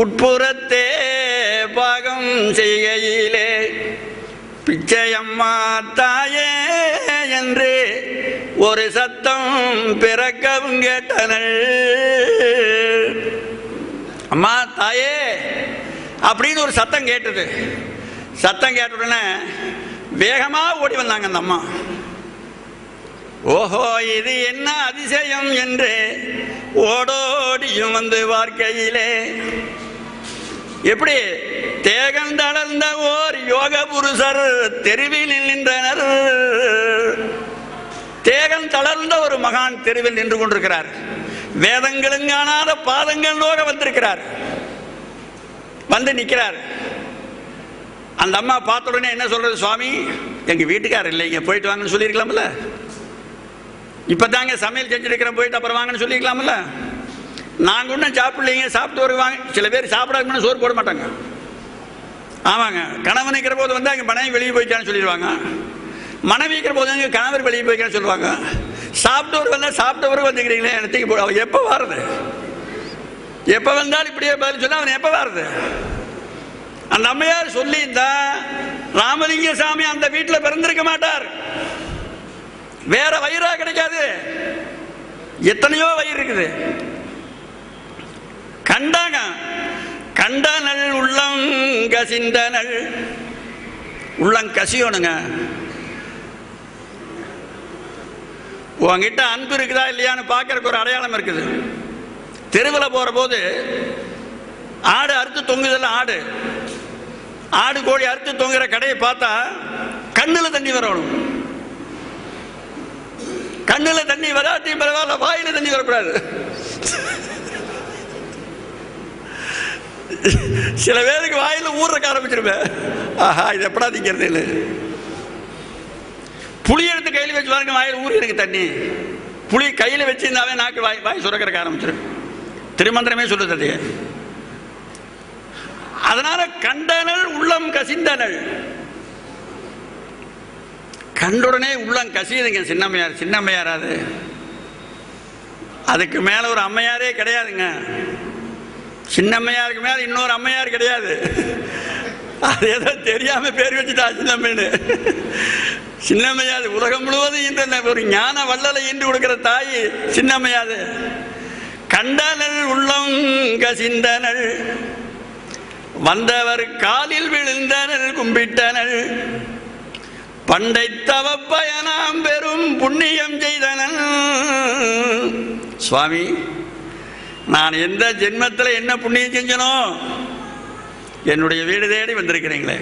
உட்புறத்தே பாகம் செய்கையிலே பிச்சையம்மா தாயே என்று ஒரு சத்தம் பிறக்கவும் கேட்டனள். அம்மா தாயே அப்படின்னு ஒரு சத்தம் கேட்டது. சத்தம் கேட்ட உடனே வேகமா ஓடி வந்தாங்க அந்த அம்மா. ஓஹோ, இது என்ன அதிசயம் என்று ஓடோடியும் வந்து வாழ்க்கையிலே எப்படி தேகம் தளர்ந்த ஓர் யோக புருஷர் தெருவில் நின்றனர். தேகம் தளர்ந்த ஒரு மகான் தெருவில் நின்று கொண்டிருக்கிறார். வேதங்களும் காணாத பாதங்கள் நோக வந்திருக்கிறார், வந்து நிற்கிறார். அந்த அம்மா பார்த்த உடனே என்ன சொல்றது, சுவாமி எங்க வீட்டுக்காரர் இல்லைங்க, போயிட்டு வாங்கன்னு சொல்லியிருக்கலாம்ல, இப்பதாங்க சமையல் செஞ்சிருக்கிறேன், போயிட்டு அப்புறம் வாங்கன்னு சொல்லியிருக்கலாம்ல. நாங்கள் ஒன்றும் சாப்பிடலைங்க, சாப்பிட்டு வருவாங்க. சில பேர் சாப்பிடாம சோறு போட மாட்டாங்க. ஆமாங்க, கணவன் இருக்கிற போது வந்து அங்கே மனைவி வெளியே போய்க்கான்னு சொல்லிடுவாங்க, மனைவி இருக்கிற போது அங்கே கணவர் வெளியே போய்க்கான்னு சொல்லுவாங்க. சாப்பிட்டவர் வந்தால் சாப்பிட்டவரும் வந்துக்கிறீங்களே இடத்துக்கு போ, அவன் எப்போ வாருது? எப்போ வந்தாலும் இப்படியே பதில் சொன்னால் அவன் எப்போ வாருது? அந்த அம்மையார் சொல்லி இருந்தா ராமலிங்க சாமி அந்த வீட்டில் பிறந்திருக்க மாட்டார். வேற வயிறா கிடைக்காது, எத்தனையோ வயிறு இருக்குது. கண்டாங்க, கண்டனள் உள்ளம் கசிந்தனள். உள்ளம் கசியணுங்க. உங்ககிட்ட அன்பு இருக்குதா இல்லையான்னு பார்க்கறதுக்கு ஒரு அடையாளம் இருக்குது. தெருவில் போற போது ஆடு அறுத்து தொங்குதல்ல, ஆடு கோழி அறுத்து தொங்குற கடையை பார்த்தா கண்ணுல தண்ணி வரணும். கண்ணுல தண்ணி வராட்டி பரவாயில்ல, வாயில தண்ணி வரக்கூடாது. சில பேருக்கு வாயில ஊர்றக்க ஆரம்பிச்சிருப்பேன். ஆஹா, இது எப்படா திங்கிறது? புளி எடுத்து கையில் வச்சு பாருங்க, வாயில் ஊறி இருக்கு தண்ணி. புளி கையில் வச்சிருந்தாவே நாக்கு வாய் சுரக்கிறக்க ஆரம்பிச்சிடும். திருமந்திரமே சொல்லுது. அதனால கண்டனள் உள்ளம் கசிந்தனள். கண்டுடனே உள்ளம் கசியுதுங்க. சின்னம்மையார் அது, அதுக்கு மேல ஒரு அம்மையாரே கிடையாதுங்க. சின்னம்மையாருக்கு மேல இன்னொரு அம்மையார் கிடையாது. அது ஏதோ தெரியாம பேர் வச்சுட்டா சின்னம்மைன்னு. சின்னம்மையாது உலகம் முழுவதும் இந்த ஒரு ஞான வள்ளலை ஈண்டு கொடுக்கிற தாய் சின்னம்மையாது. கண்டனள் உள்ளம் கசிந்தனள், வந்தவர் காலில் விழுந்தனள் கும்பிட்டனள், பண்டை தவ பயனாம் பெரும் புண்ணியம் செய்தனள். சுவாமி, நான் எந்த ஜென்மத்தில் என்ன புண்ணியம் செஞ்சனோ என்னுடைய வீடு தேடி வந்திருக்கிறீங்களே,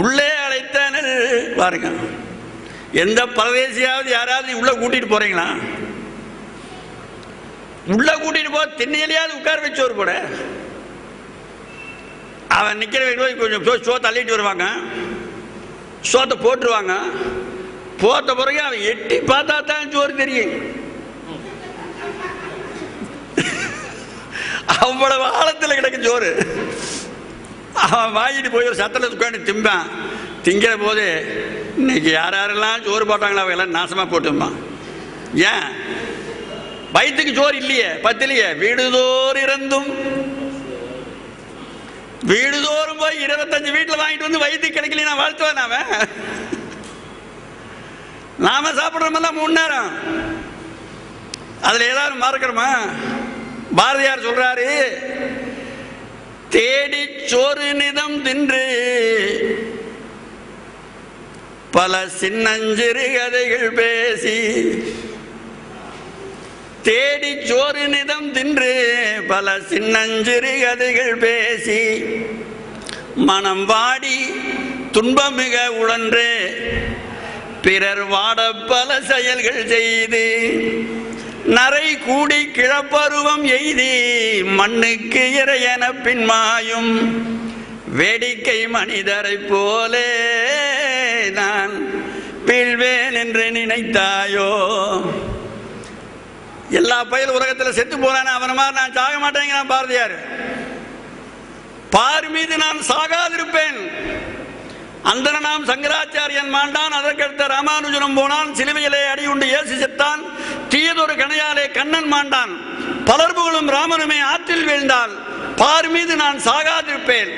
உள்ளே அழைத்தனள். பாருங்க, எந்த பரதேசியாவது யாராவது உள்ள கூட்டிட்டு போறீங்களா? உள்ள கூட்டிட்டு போ, திண்ணையிலேயாவது உட்கார வச்சு ஒரு போட. அவன் நிக்கிற வீடு கொஞ்சம் சோத்தை தள்ளிட்டு வருவாங்க, சோத்தை போட்டுருவாங்க. போட்ட பிறகு அவன் எட்டி பார்த்தா தான் சோறு தெரியும். அவ்வளவு ஆழத்தில் கிடக்கும் சோறு. அவன் வாங்கிட்டு போய் ஒரு சத்தத்தில் உட்காந்து திம்பான். திங்கிற போது இன்னைக்கு யாரெல்லாம் சோறு போட்டாங்களோ அவங்க எல்லாம் நாசமா போட்டுமா. ஏன்? வயிற்றுக்கு சோறு இல்லையே, பத்திலையே. வீடுதோறும் இறந்தும், வீடுதோறும் போய் 25 வீட்டில் வாங்கிட்டு வந்து வயிற்றுக்கு கிடைக்கல நான் வாழ்த்துவேன். நாம சாப்பிட்றோமெல்லாம் 3 நேரம். அதுல ஏதாவது மறக்கிறோமா? பாரதியார் சொல்றாரு, தேடி சோறு நிதம் தின்று பல சின்னஞ்சிறு கதைகள் பேசி, தேடி சோறு நிதம் தின்று பல சின்னஞ்சிறு கதைகள் பேசி, மனம் வாடி துன்பம் மிக உழன்று பிறர் வாட பல செயல்கள் செய்து, நரை கூடி கிழப்பருவம் எய்தி மண்ணுக்கு இறையென பின்மாயும் வேடிக்கை மனிதரை போலே நான் வீழ்வேன் என்று நினைத்தாயோ. எல்லா பயிர் உலகத்தில் செத்து போனான், அவன மாதிரி நான் சாக மாட்டேங்கிறான் பாரதியார். பார் மீது நான் சாகாதிருப்பேன். அந்தனாம் சங்கராச்சாரியன் மாண்டான், அதற்கடுத்த ராமானுஜனம் போனான், சிலுவையிலே அடியுண்டு ஏசி செத்தான், தீயதொரு கணையாலே கண்ணன் மாண்டான், பலர்புகளும் ராமனுமே ஆற்றில் வீழ்ந்தால் பார் மீது நான் சாகாதிருப்பேன்.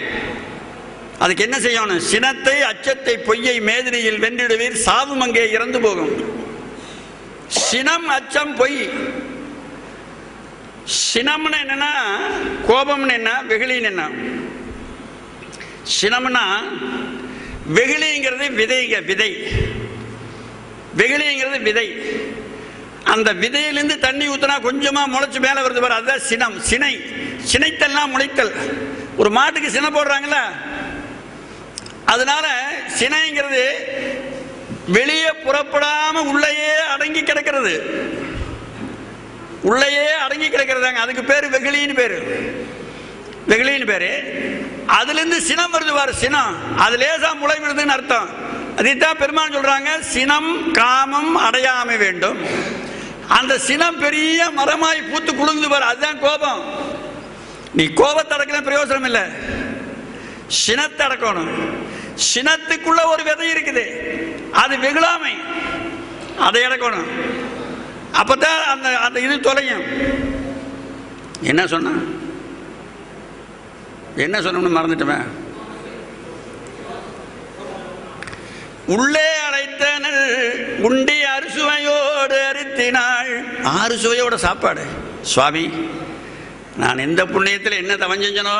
அதுக்கு என்ன செய்யணும்? சினத்தை அச்சத்தை பொய்யை மேதினியில் வென்றிடுவீர், சாவும் அங்கே இறந்து போகும். சினம் அச்சம் பொய். சினம்னு என்னன்னா கோபம்னு என்ன, வெகுளின்னு என்ன. சினம்னா வெகுளிங்கிறது விதைங்க, விதை. வெகுளிங்கிறது விதை. அந்த விதையிலிருந்து தண்ணி ஊத்தினா கொஞ்சமா முளைச்சு மேல வருது பாரு, அதுதான் சினம். சினை, சினைத்தல்லாம் முளைத்தல். ஒரு மாட்டுக்கு சினை போடுறாங்கல்ல, அதனால சினைங்கிறது வெளியே புறப்படாம உள்ளேயே அடங்கி கிடக்கிறது. உள்ளேயே அடங்கி கிடக்கிறதாங்க, அதுக்கு பேரு வெகுளின்னு பேரு. வெகுளின்னு பேரு. அதுல இருந்து சினம் வருது பாரு, சினம். அது லேசா முளை விடுதுன்னு அர்த்தம். அதைத்தான் பெருமான் சொல்றாங்க, சினம் காமம் அடையாம வேண்டும். அந்த சினம் பெரிய மரமாய் பூத்து குலுங்குது பாரு, அதுதான் கோபம். நீ கோபத்தை அடக்கலாம் பிரயோசனம் இல்லை. சினத்தை அடக்கணும். சினத்துக்குள்ள ஒரு விதை இருக்குது, அது வெகுளாமை, அதை அடக்கணும். அப்பதான் அந்த அந்த இது தொலையும். என்ன சொன்ன என்ன சொன்னோம்னு மறந்துட்டுமே. உள்ளே அழைத்தனள் உண்டி அறுசுவையோடு அறுத்தினாள். 6 சுவையோட சாப்பாடு. சுவாமி, நான் எந்த புண்ணியத்தில் என்ன தவம் செஞ்சனோ,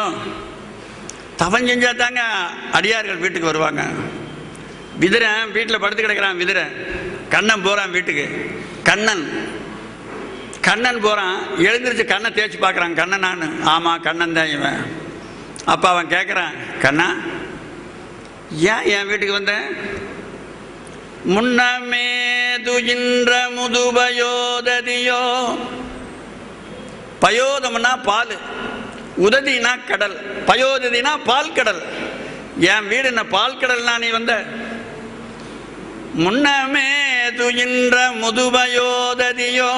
தவம் செஞ்சா தாங்க அடியார்கள் வீட்டுக்கு வருவாங்க. விதிரன் வீட்டில் படுத்து கிடக்கிறான். விதிரன் கண்ணன் போகிறான் வீட்டுக்கு. கண்ணன் போகிறான். எழுந்திரிச்சு கண்ணை தேய்ச்சி பார்க்குறான். கண்ணன் நான். ஆமாம், கண்ணன் தான் இவன். அப்போ அவன் கேட்குறான், கண்ணா ஏன் என் வீட்டுக்கு வந்தேன்? முன்னமே துயின்ற முதுபயோததியோ. பயோதம்னா பால், உததினா கடல், பயோததினா பால் கடல். என் வீடு என்ன பால் கடல்னா நீ வந்த? முன்னமே துயின்ற முதுபயோததியோ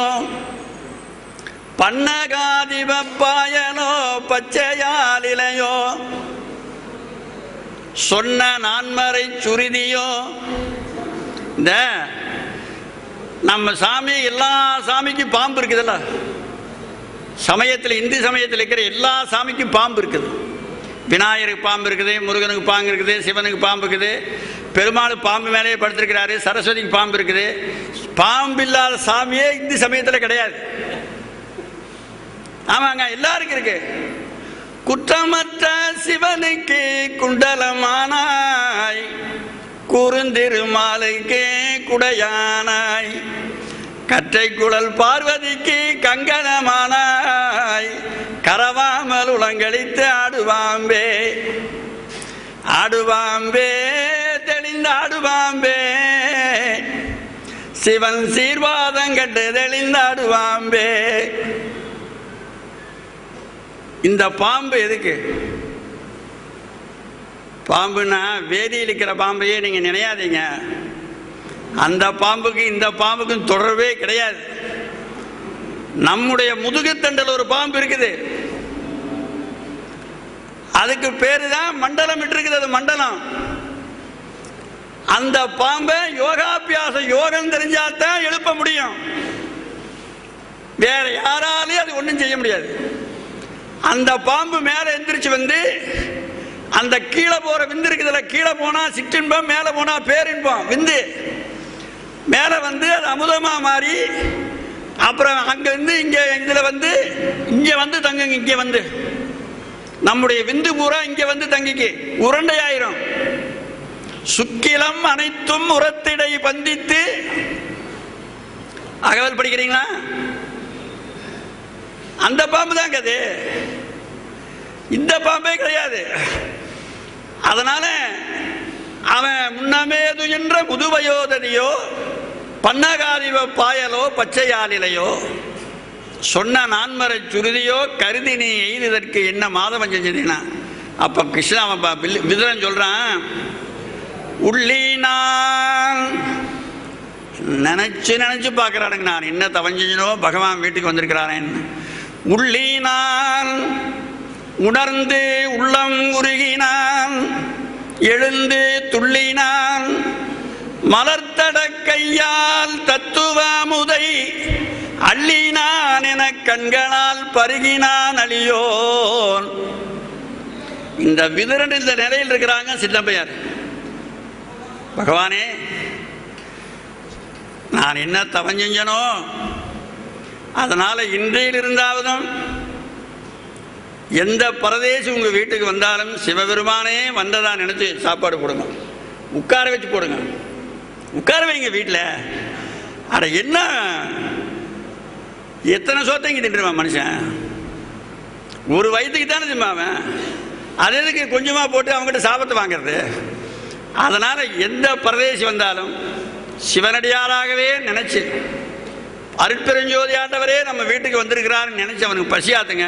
பன்னகாதிபாயனோ பச்சையாலிலையோ சொன்ன நான்மறை சுருதியோ. இந்த நம்ம சாமி, எல்லா சாமிக்கும் பாம்பு இருக்குதுல்ல. சமயத்தில், இந்து சமயத்தில் இருக்கிற எல்லா சாமிக்கும் பாம்பு இருக்குது. விநாயகருக்கு பாம்பு இருக்குது, முருகனுக்கு பாம்பு இருக்குது, சிவனுக்கு பாம்பு இருக்குது, பெருமாள் பாம்பு மேலேயே படுத்திருக்கிறாரு, சரஸ்வதிக்கு பாம்பு இருக்குது. பாம்பு இல்லாத சாமியே இந்து சமயத்தில் கிடையாது. ஆமாங்க, எல்லாருக்கும் இருக்கு. குற்றமற்ற சிவனுக்கு குண்டலமானாய், குறுந்திருமாலுக்கு குடையானாய், கற்றை குழல் பார்வதிக்கு கங்கணமானாய், கரவாமல் உலங்களித்து ஆடுவாம்பே ஆடுவாம்பே தெளிந்த ஆடுவாம்பே, சிவன் சீர்வாதம் கண்டு தெளிந்த ஆடுவாம்பே. இந்த பாம்பு எதுக்கு? பாம்புன்னா வேதியில் இருக்கிற பாம்பையே நீங்க நினையாதீங்க. அந்த பாம்புக்கு இந்த பாம்புக்கும் தொடர்பே கிடையாது. நம்முடைய முதுகுத்தண்டில் ஒரு பாம்பு இருக்குது, அதுக்கு பேரு தான் மண்டலம் இருக்குது. அது மண்டலம். அந்த பாம்பை யோகாபியாசம், யோகம் தெரிஞ்சாதான் எழுப்ப முடியும். வேற யாராலையும் அது ஒன்றும் செய்ய முடியாது. அந்த பாம்பு மேலே எந்திரிச்சு வந்து அந்த கீழே போற விந்து இருக்குதுல, கீழே போனா சிற்றின்பம், மேலே போனா பேரின்பம். விந்து மேலே வந்து அது அமுதமா மாறி அப்புறம் அங்க இருந்து இங்க இதுல வந்து இங்க வந்து தங்குங்க. இங்க வந்து நம்முடைய விந்து பூரா இங்க வந்து தங்கிக்கு உருண்டையாயிரும். சுக்கிலம் அனைத்தும் உரத்திடை பந்தித்து. அகவல் படிக்கிறீங்களா? அந்த பாம்பு தாங்க அது, இந்த பாம்பே கிடையாது. அதனால அவன் முன்னமே துயின்ற முதுவயோதனியோ பன்னகாதிப பாயலோ பச்சையாலிலையோ சொன்ன நான்மறை சுருதியோ கருதி நீ எய்ததற்கு என்ன மாதவன் செஞ்சதுன்னா. அப்ப கிருஷ்ணா விதுரன் சொல்றான், உள்ளினான் நினைச்சு பார்க்கிறானுங்க, நான் என்ன தவம் செஞ்சனோ பகவான் வீட்டுக்கு வந்திருக்கிறானேன். உள்ளினான் உணர்ந்து உள்ளம் உருகினான், எழுந்து துள்ளினான், மலர்த்தட கையால் தத்துவமுதை அள்ளினான் என கண்களால் பருகினான் அழியோன். இந்த விதுரன் இந்த நிலையில் இருக்கிறாங்க. சின்னப்பையார், பகவானே நான் என்ன தவம் செஞ்சனோ அதனால இன்றையில் இருந்தாவதும் எந்த பரதேசி உங்க வீட்டுக்கு வந்தாலும் சிவபெருமானே வந்ததா நினைச்சு சாப்பாடு போடுங்க, உட்கார வச்சு போடுங்க. உட்கார வைங்க வீட்டில். அட என்ன எத்தனை சோத்தைங்க தின்றுவான் மனுஷன்? ஒரு வயிற்றுக்கு தானே திம்பாவன். அது எதுக்கு கொஞ்சமா போட்டு அவங்ககிட்ட சாபத்தை வாங்கிறது? அதனால எந்த பரதேசி வந்தாலும் சிவனடியாராகவே நினைச்சு, அருட்பெருஞ்சோதி ஆண்டவரே நம்ம வீட்டுக்கு வந்திருக்கிறாருன்னு நினைச்சு அவனுக்கு பசியாத்துங்க.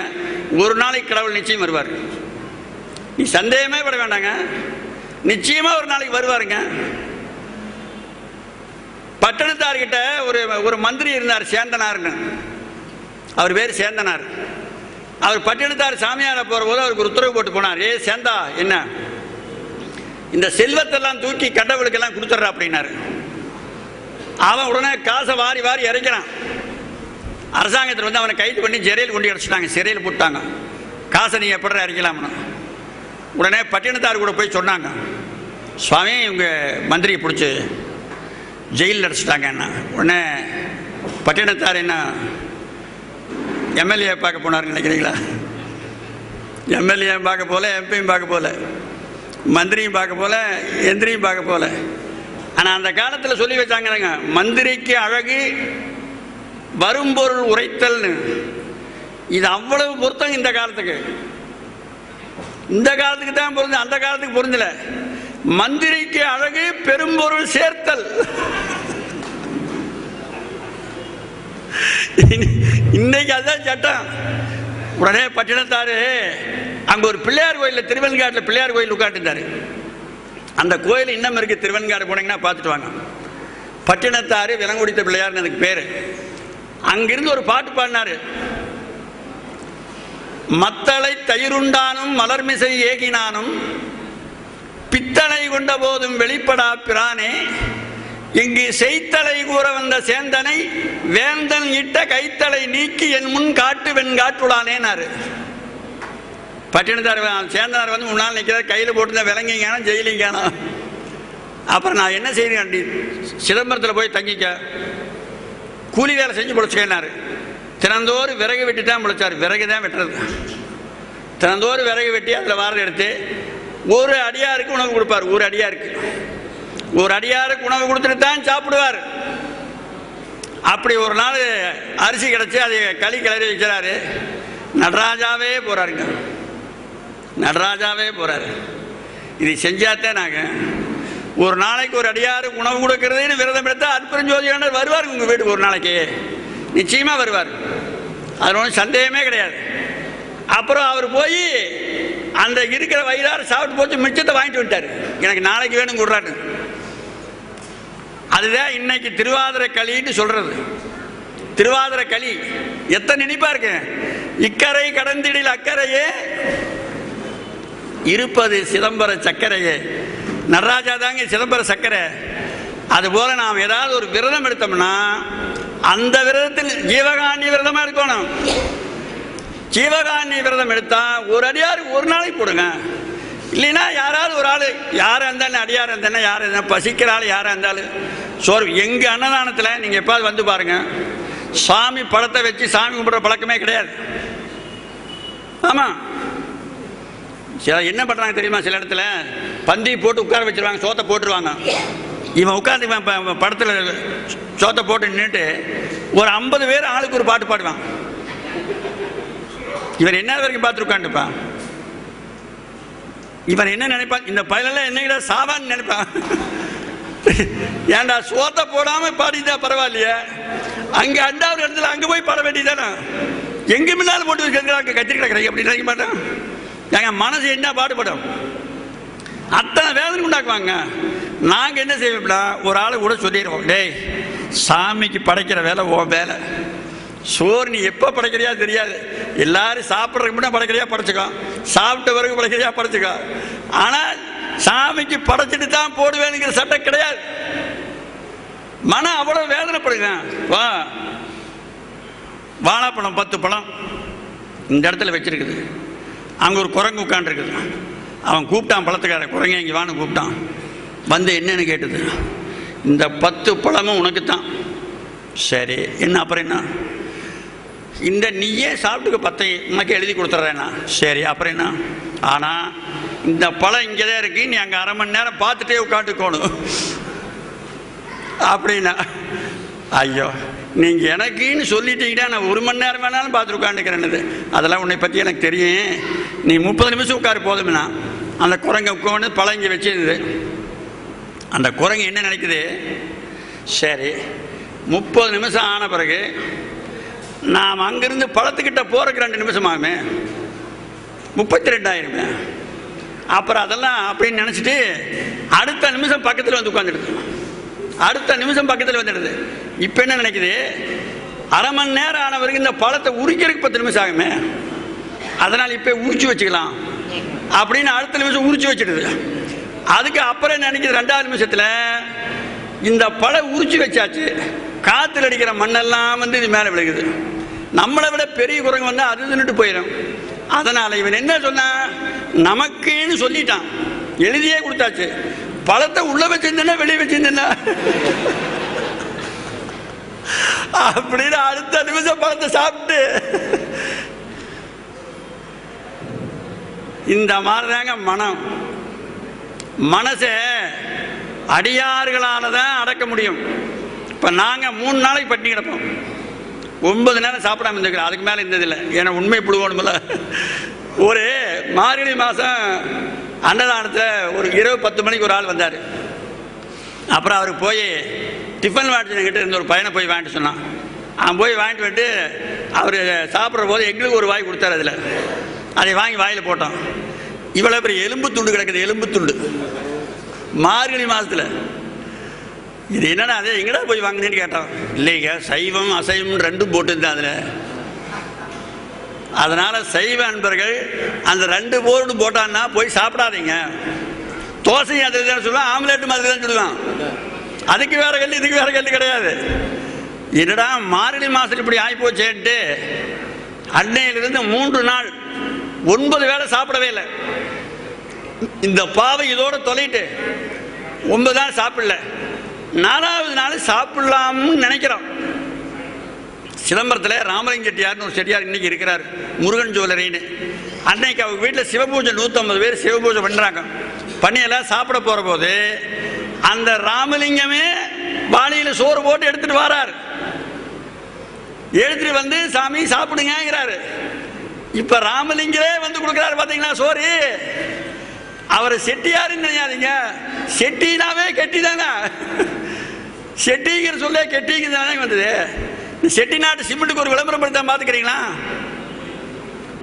ஒரு நாளைக்கு கடவுள் நிச்சயம் வருவார். நீ சந்தேகமே பட வேண்டாங்க, நிச்சயமா ஒரு நாளைக்கு வருவாருங்க. பட்டணத்தார்கிட்ட ஒரு மந்திரி இருந்தார், சேந்தனார்னு. அவர் பேர் சேந்தனார். அவர் பட்டணத்தார் சாமியார போற போது அவருக்கு ஒரு உத்தரவு போட்டு போனார். ஏ சேந்தா, என்ன இந்த செல்வத்தெல்லாம் தூக்கி கடவுளுக்கெல்லாம் கொடுத்துட்றா அப்படின்னாரு. அவன் உடனே காசை வாரி வாரி இறைக்கிறான். அரசாங்கத்தில் வந்து அவனை கைது பண்ணி ஜெரையில் கொண்டு அடைச்சிட்டாங்க, சிறையில் போட்டாங்க. காசை நீ எப்படி இறைக்கலாம்னு. உடனே பட்டினத்தார் கூட போய் சொன்னாங்க, சுவாமி இவங்க மந்திரியை பிடிச்சி ஜெயிலில் அடைச்சிட்டாங்க. என்ன உடனே பட்டினத்தார் என்ன எம்எல்ஏ பார்க்க போனாருன்னு நினைக்கிறீங்களா? எம்எல்ஏயும் பார்க்க போல, எம்பியும் பார்க்க போல, மந்திரியும் பார்க்க போல, எந்திரியும் பார்க்க போல. ஆனால் அந்த காலத்தில் சொல்லி வச்சாங்க, மந்திரிக்கு அழகு வரும்பொருள் உரைத்தல்னு. இது அவ்வளவு பொருத்தம் இந்த காலத்துக்கு. இந்த காலத்துக்கு தான் பொருந்த, அந்த காலத்துக்கு பொருந்தல. மந்திரிக்கு அழகு பெரும்பொருள் சேர்த்தல். இன்னைக்கு அதுதான் சட்டம். உடனே பட்டினத்தாரு அங்க ஒரு பிள்ளையார் கோயிலில், திருவெண்காட்டில் பிள்ளையார் கோயில் உட்காந்துட்டாரு. அந்த கோயில் இன்னும் இருக்கு, திருவெண்காடு போனீங்கன்னா பார்த்துட்டு வாங்க. பட்டினத்தாரு விலங்குடித்த பிள்ளையார்னு அதுக்கு பேரு. அங்கிருந்து ஒரு பாட்டு பாடினாரு. மத்தளை தயிருண்டானும் மலர்மிசை ஏகினானும் பித்தளை கொண்ட போதும் வெளிப்படா பிரானே, இங்கு செய்தலை கூற வந்த சேந்தனை வேந்தன் இட்ட கைத்தலை நீக்கி என் முன் காட்டு வெண் காட்டுடானேனாரு. பட்டினத்தார் சேந்தனார் வந்து முன்னால் நிற்கிறார், கையில் போட்டுருந்தா விலங்கிங்கானா ஜெயிலிங்கானா. அப்புறம் நான் என்ன செய்யறேன், சிதம்பரத்தில் போய் தங்கிக்க, கூலி வேலை செஞ்சு பிழைச்சிக்கனாரு. தினந்தோறும் விறகு வெட்டி தான் பிழைச்சார். விறகு தான் வெட்டுறது. தினந்தோறும் விறகு வெட்டி அதில் வாரதை எடுத்து ஒரு அடியாருக்கு உணவு கொடுப்பார். ஒரு அடியாருக்கு உணவு கொடுத்துட்டு தான் சாப்பிடுவார். அப்படி ஒரு நாள் அரிசி கிடச்சி அதை களி கிளறி வைக்கிறாரு. நடராஜாவே போறாருங்க, நடராஜாவே போறாரு. இது செஞ்சாத்தான் நாங்கள் ஒரு நாளைக்கு ஒரு அடியாருக்கு உணவு கொடுக்கறதுன்னு விரதம் எடுத்தா அற்புதஞ்சோதியாண்டர் வருவார் உங்கள் வீட்டுக்கு. ஒரு நாளைக்கு நிச்சயமாக வருவார், அது ஒன்றும் சந்தேகமே கிடையாது. அப்புறம் அவர் போய் அந்த இருக்கிற வயிறாறு சாப்பிட்டு போச்சு, மிச்சத்தை வாங்கிட்டு வந்துட்டார். எனக்கு நாளைக்கு வேணும் கொடுறாரு. அதுதான் இன்னைக்கு திருவாதிரை களின்னு சொல்றது. திருவாதிரை களி எத்தனை நினைப்பா இருக்கு. இக்கரை கடந்திடில் அக்கறையே இருப்பது சிதம்பர சக்கரையே. நடராஜா தாங்க சிதம்பர சக்கரை. அதுபோல நாம் ஏதாவது ஒரு விரதம் எடுத்தோம்னா அந்த விரதத்தில் ஜீவகாண்டி விரதமா இருக்கணும். ஜீவகாண்டி விரதம் எடுத்தா ஒரு அடியாருக்கு ஒரு நாளைக்கு போடுங்க. இல்லைன்னா யாராவது ஒரு ஆள், யாராக இருந்தாலும் அடியார் இருந்தாலும், யார் இருந்தாலும் பசிக்கிற ஆள் யாராக இருந்தாலும் சோறு. எங்கள் அன்னதானத்தில் நீங்கள் எப்பாவது வந்து பாருங்க, சாமி படத்தை வச்சு சாமி கும்பிட்ற பழக்கமே கிடையாது. ஆமாம், சில என்ன பண்ணுறாங்க தெரியுமா, சில இடத்துல பந்தி போட்டு உட்கார வச்சிருவாங்க, சோத்தை போட்டுருவாங்க. இவன் உட்காந்து இவன் படத்தில் சோத்தை போட்டு நின்றுட்டு ஒரு 50 பேர் ஆளுக்கு ஒரு பாட்டு பாடுவான். இவர் என்ன வரைக்கும் பார்த்து உட்காந்துப்பான். இவன் என்ன நினைப்பான், இந்த பயலெல்லாம் என்னைக்கிட்ட சாவான்னு நினைப்பான். ஏன்டா சோத்தை போடாம பாடிட்டா பரவாயில்லையே, அங்க அண்டாவது இடத்துல அங்க போய் பாட வேண்டியதானே. எங்க முன்னாலும் போட்டு வச்சுக்கிறாங்க, கத்திரி கிடக்குறீங்க அப்படி நினைக்க மாட்டான். எங்க மனசு என்ன பாடுபடும், அத்தனை வேதனை உண்டாக்குவாங்க. நாங்க என்ன செய்வோம்னா ஒரு ஆளு கூட சொல்லிடுவோம், டேய் சாமிக்கு படைக்கிற வேலை ஓ வேலை, சோறு நீ எப்போ படைக்கிறியா தெரியாது, எல்லாரும் சாப்பிட்றதுக்கு முன்னாடி படைக்கிறியா படைச்சுக்கோ, சாப்பிட்ட பிறகு படைக்கிறியா படைச்சுக்கோ, ஆனால் சாமிக்கு படைச்சிட்டு தான் போடுவேனுங்கிற சட்டம் கிடையாது. மனம் அவ்வளவு வேதனைப்படுங்க. வா, வாழைப்பழம் 10 பழம் இந்த இடத்துல வச்சிருக்குது. அங்கே ஒரு குரங்கு உட்காந்துருக்குது. அவன் கூப்பிட்டான் பழத்துக்கார, குரங்க இங்கே வான்னு கூப்பிட்டான். வந்து என்னன்னு கேட்டது, இந்த 10 பழமும் உனக்கு தான். சரி என்ன, அப்புறம் என்ன, இந்த நீயே சாப்பிட்டுக்க 10 உனக்கு எழுதி கொடுத்துட்றேன்னா. சரி அப்புறம் என்ன, ஆனால் இந்த பழம் இங்கே தான் இருக்கு, நீ அங்கே 1/2 மணி நேரம் பார்த்துட்டே உட்காந்துக்கணும் அப்படின்னா. ஐயோ நீங்கள் எனக்குன்னு சொல்லிட்டீங்கன்னா நான் 1 மணி நேரம் வேணாலும் பார்த்துட்டு உட்காந்துக்கிறேன்னு. அதெல்லாம் உன்னை பற்றி எனக்கு தெரியும், நீ 30 நிமிஷம் உட்காரு போதும்னா. அந்த குரங்கை உட்காந்து பழம் இங்கே வச்சிருந்தது. அந்த குரங்கு என்ன நினைக்குது, சரி 30 நிமிஷம் ஆன பிறகு நாம் அங்கிருந்து பழத்துக்கிட்ட போறதுக்கு 2 நிமிஷம் ஆகுமே, 32 ஆயிருமே. அப்புறம் அதெல்லாம் அப்படின்னு நினச்சிட்டு அடுத்த நிமிஷம் பக்கத்தில் வந்து உட்காந்துடுது. அடுத்த நிமிஷம் பக்கத்தில் வந்துடுது. இப்போ என்ன நினைக்குது, 1/2 மணி நேரம் ஆன வரைக்கும் இந்த பழத்தை உரிக்கிறதுக்கு 10 நிமிஷம் ஆகுமே, அதனால் இப்போ உரிச்சு வச்சுக்கலாம் அப்படின்னு அடுத்த நிமிஷம் உரிச்சு வச்சுடுது. அதுக்கு அப்புறம் நினைக்கிது 2வது நிமிஷத்தில் இந்த பழம் உரிச்சு வச்சாச்சு, காற்றுல அடிக்கிற மண்ணெல்லாம் வந்து இது மேலே விழுகுது. நம்மளை விட பெரிய குரங்கு வந்து அது தின்னுட்டு போயிடும். அதனால் இவன் என்ன சொன்னா, நமக்குன்னு சொல்லிட்டான், எழுதியே கொடுத்தாச்சு, பழத்தை உள்ள வச்சிருந்தா வெளியே வச்சிருந்தா அப்படின்னு அடுத்த நிமிஷம் பழத்தை சாப்பிட்டு. இந்த மாதிரிதாங்க மனம். மனசை அடியார்களால தான் அடக்க முடியும். இப்போ நாங்கள் 3 நாளைக்கு பட்டினி கிடப்போம், 9 நேரம் சாப்பிடாம இருந்துக்கிறோம். அதுக்கு மேலே இருந்ததில்லை, ஏன்னா உண்மை புழுவோணுமில்ல. ஒரு மார்கழி மாதம் அன்னதானத்தில் ஒரு இரவு 10 மணிக்கு ஒரு ஆள் வந்தார். அப்புறம் அவருக்கு போய் டிஃபன் வாங்கிட்டு இருந்த ஒரு பையனை போய் வாங்கிட்டு சொன்னான். அவன் போய் வாங்கிட்டு வந்துட்டு அவர் சாப்பிட்ற போது எங்களுக்கு ஒரு வாய் கொடுத்தாரு. அதில் அதை வாங்கி வாயில் போட்டோம். இவ்வளோ பெரிய எலும்பு துண்டு கிடக்குது, எலும்பு துண்டு மார்கழி மாதத்தில். இது என்னடா அதே எங்கடா போய் வாங்கினேன்னு கேட்டோம். இல்லைங்க, சைவம் அசைவம் 2 போட்டுருந்தேன் அதில். அதனால் சைவ அன்பர்கள் அந்த 2 போர்டு போட்டான்னா போய் சாப்பிடாதீங்க. தோசையும் அதில் தான் சொல்லுவான், ஆம்லேட்டும் அதில் தான் சொல்லுவான். அதுக்கு வேற கல் இதுக்கு வேற கல் கிடையாது. என்னடா மார்கழி மாதத்தில் இப்படி ஆகிப்போச்சேன்ட்டு அன்னையிலிருந்து 3 நாள் 9 வேளை சாப்பிடவே இல்லை. இந்த பாவை இதோட தொலைட்டு 9 நாள் சாப்பிடல. 4வது நாள் சாப்பிடலாம்னு நினைக்கிறோம். சிதம்பரத்தில் ராமலிங்க செட்டியார்னு ஒரு செட்டியார் இன்னைக்கு இருக்கிறார், முருகன் ஜுவல்லரின்னு. அன்னைக்கு அவங்க வீட்டில் சிவபூஜை 150 பேர் சிவபூஜை பண்ணுறாங்க. பண்ணியெல்லாம் சாப்பிட போகிற போது அந்த ராமலிங்கமே வாளியில் சோறு போட்டு எடுத்துட்டு வரார். எடுத்துட்டு வந்து சாமி சாப்பிடுங்கிறாரு. இப்ப ராமலிங்கரே வந்து கொடுக்குறாரு பார்த்தீங்களா சோறு. அவரை செட்டியாருன்னு நினையாதீங்க, செட்டினாவே கெட்டி தானே. செட்டிங்கிற சொல்ல கெட்டிங்க தானே வந்தது. செட்டி நாட்டு சிமெண்ட்டுக்கு ஒரு விளம்பரம் படுத்த பார்த்துக்கிறீங்களா?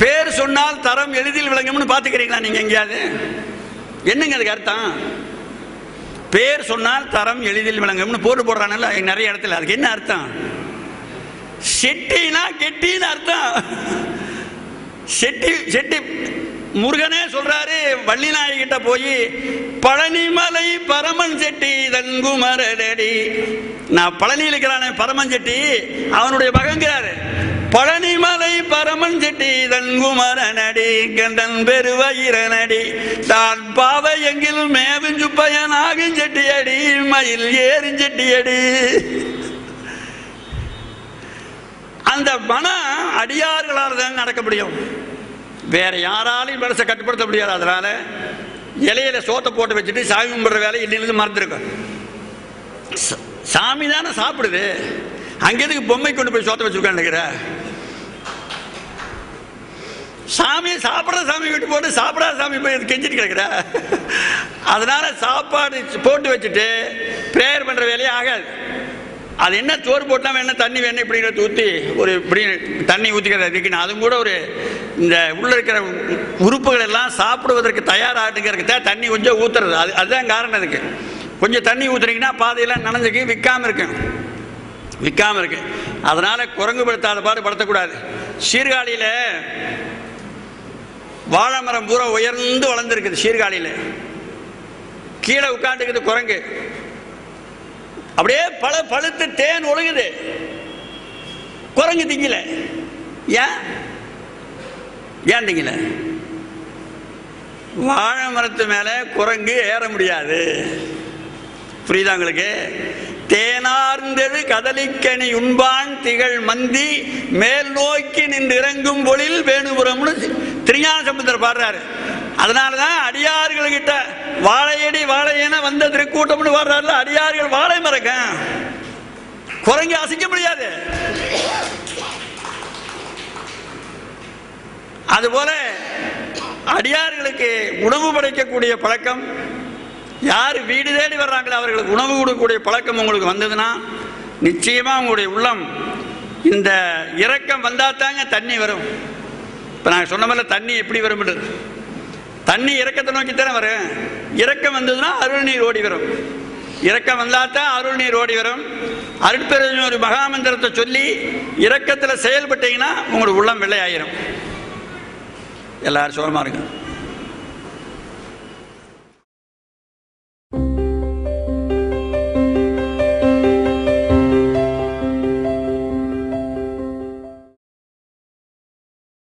பேர் சொன்னால் தரம் எளிதில் விளங்கும்னு பார்த்துக்கிறீங்களா நீங்க எங்கேயாவது? என்னங்க அதுக்கு அர்த்தம்? பேர் சொன்னால் தரம் எளிதில் விளங்கும்னு போட்டு போடுறானல்ல நிறைய இடத்துல. அதுக்கு என்ன அர்த்தம்? செட்டினா கெட்டின்னு அர்த்தம். செட்டி செட்டி முருகனே சொல்றாரு வள்ளிநாயகிட்ட போய், பழனிமலை பரமன் செட்டி தங்குமரடி. நான் பழனியில் இருக்கிறானே பரமன் செட்டி, அவனுடைய மகங்கிறாரு. பழனிமலை பரமன் செட்டி தங்குமரனடி கண்டன் பெருவயிரனடி தான் பாவை எங்கில் மேவிஞ்சு பயனாகும் செட்டியடி மயில் ஏறும் செட்டியடி. அந்த மனம் அடியார்களால் தான் நடக்க முடியும், வேற யாராலையும் மனசை கட்டுப்படுத்த முடியாது. அதனால இலையில சோத்தை போட்டு வச்சுட்டு சாமி கும்பிட்ற வேலை இல்லைன்னு மறந்துருக்கும். சாமி தானே சாப்பிடுது, அங்கே எதுக்கு பொம்மை கொண்டு போய் சோத்தை வச்சுருக்கான்னு? சாமி சாப்பிட்ற சாமி விட்டு போட்டு சாப்பிடாத சாமி போய் கெஞ்சிட்டு கிடக்குற. அதனால சாப்பாடு போட்டு வச்சுட்டு ப்ரேயர் பண்ணுற வேலையே ஆகாது. அது என்ன சோறு போட்டால் வேணும், தண்ணி வேணும், இப்படிங்கிறத ஊற்றி ஒரு இப்படி தண்ணி ஊற்றிக்கிறதுக்கு அதுவும் கூட ஒரு இந்த உள்ள இருக்கிற உறுப்புகள் எல்லாம் சாப்பிடுவதற்கு தயாராகிட்டுங்கிறதுக்கு தான் தண்ணி கொஞ்சம் ஊற்றுறது. அதுதான் காரணம். அதுக்கு கொஞ்சம் தண்ணி ஊற்றுறீங்கன்னா பாதையெல்லாம் நனைஞ்சுக்கு விற்காமல் இருக்கு. அதனால குரங்கு படுத்தாத பாடு படுத்தக்கூடாது. சீர்காழியில் வாழை மரம் பூரா உயர்ந்து வளர்ந்துருக்குது. சீர்காழியில் கீழே உட்காந்துக்குது குரங்கு. அப்படியே பழுத்து தேன் ஒழுகுது, குரங்கு திங்கல. ஏன் திங்கல? வாழை மரத்து மேல குரங்கு ஏற முடியாது. புரியுதா உங்களுக்கு? தேனார்ந்தது கதலிக்கனி உண்பான் திகழ் மந்தி மேல் நோக்கி நின்று இறங்கும் பொழில் வேணுபுரம்னு திருஞான சம்பந்தர் பாடுறாரு. அதனாலதான் அடியார்கள்கிட்ட வாழையடி வாழையென வந்த திருக்கூட்டம்னு பாடுறாருல. அடியார்கள் வாழை மரங்க, குரங்கு அசைக்க முடியாது. அதுபோல அடியார்களுக்கு உணவு படைக்கக்கூடிய பழக்கம், யார் வீடு தேடி வர்றாங்களோ அவர்களுக்கு உணவு கொடுக்கக்கூடிய பழக்கம் உங்களுக்கு வந்ததுன்னா நிச்சயமா உங்களுடைய உள்ளம் இந்த இரக்கம் வந்தால் தாங்க தண்ணி வரும். இப்போ நாங்கள் சொன்ன மாதிரி தண்ணி எப்படி வரும்? தண்ணி இரக்கத்தை நோக்கி தானே வரும். இரக்கம் வந்ததுன்னா அருள் நீர் ஓடி வரும். இரக்கம் வந்தால் தான் அருள் நீர் ஓடி வரும். அருட்பெருஞ்சோதி ஒரு மகாமந்திரத்தை சொல்லி இரக்கத்தில் செயல்பட்டீங்கன்னா உங்களோட உள்ளம் வெள்ளையாயிரும். எல்லாரும் சுகமாக இருக்கும்.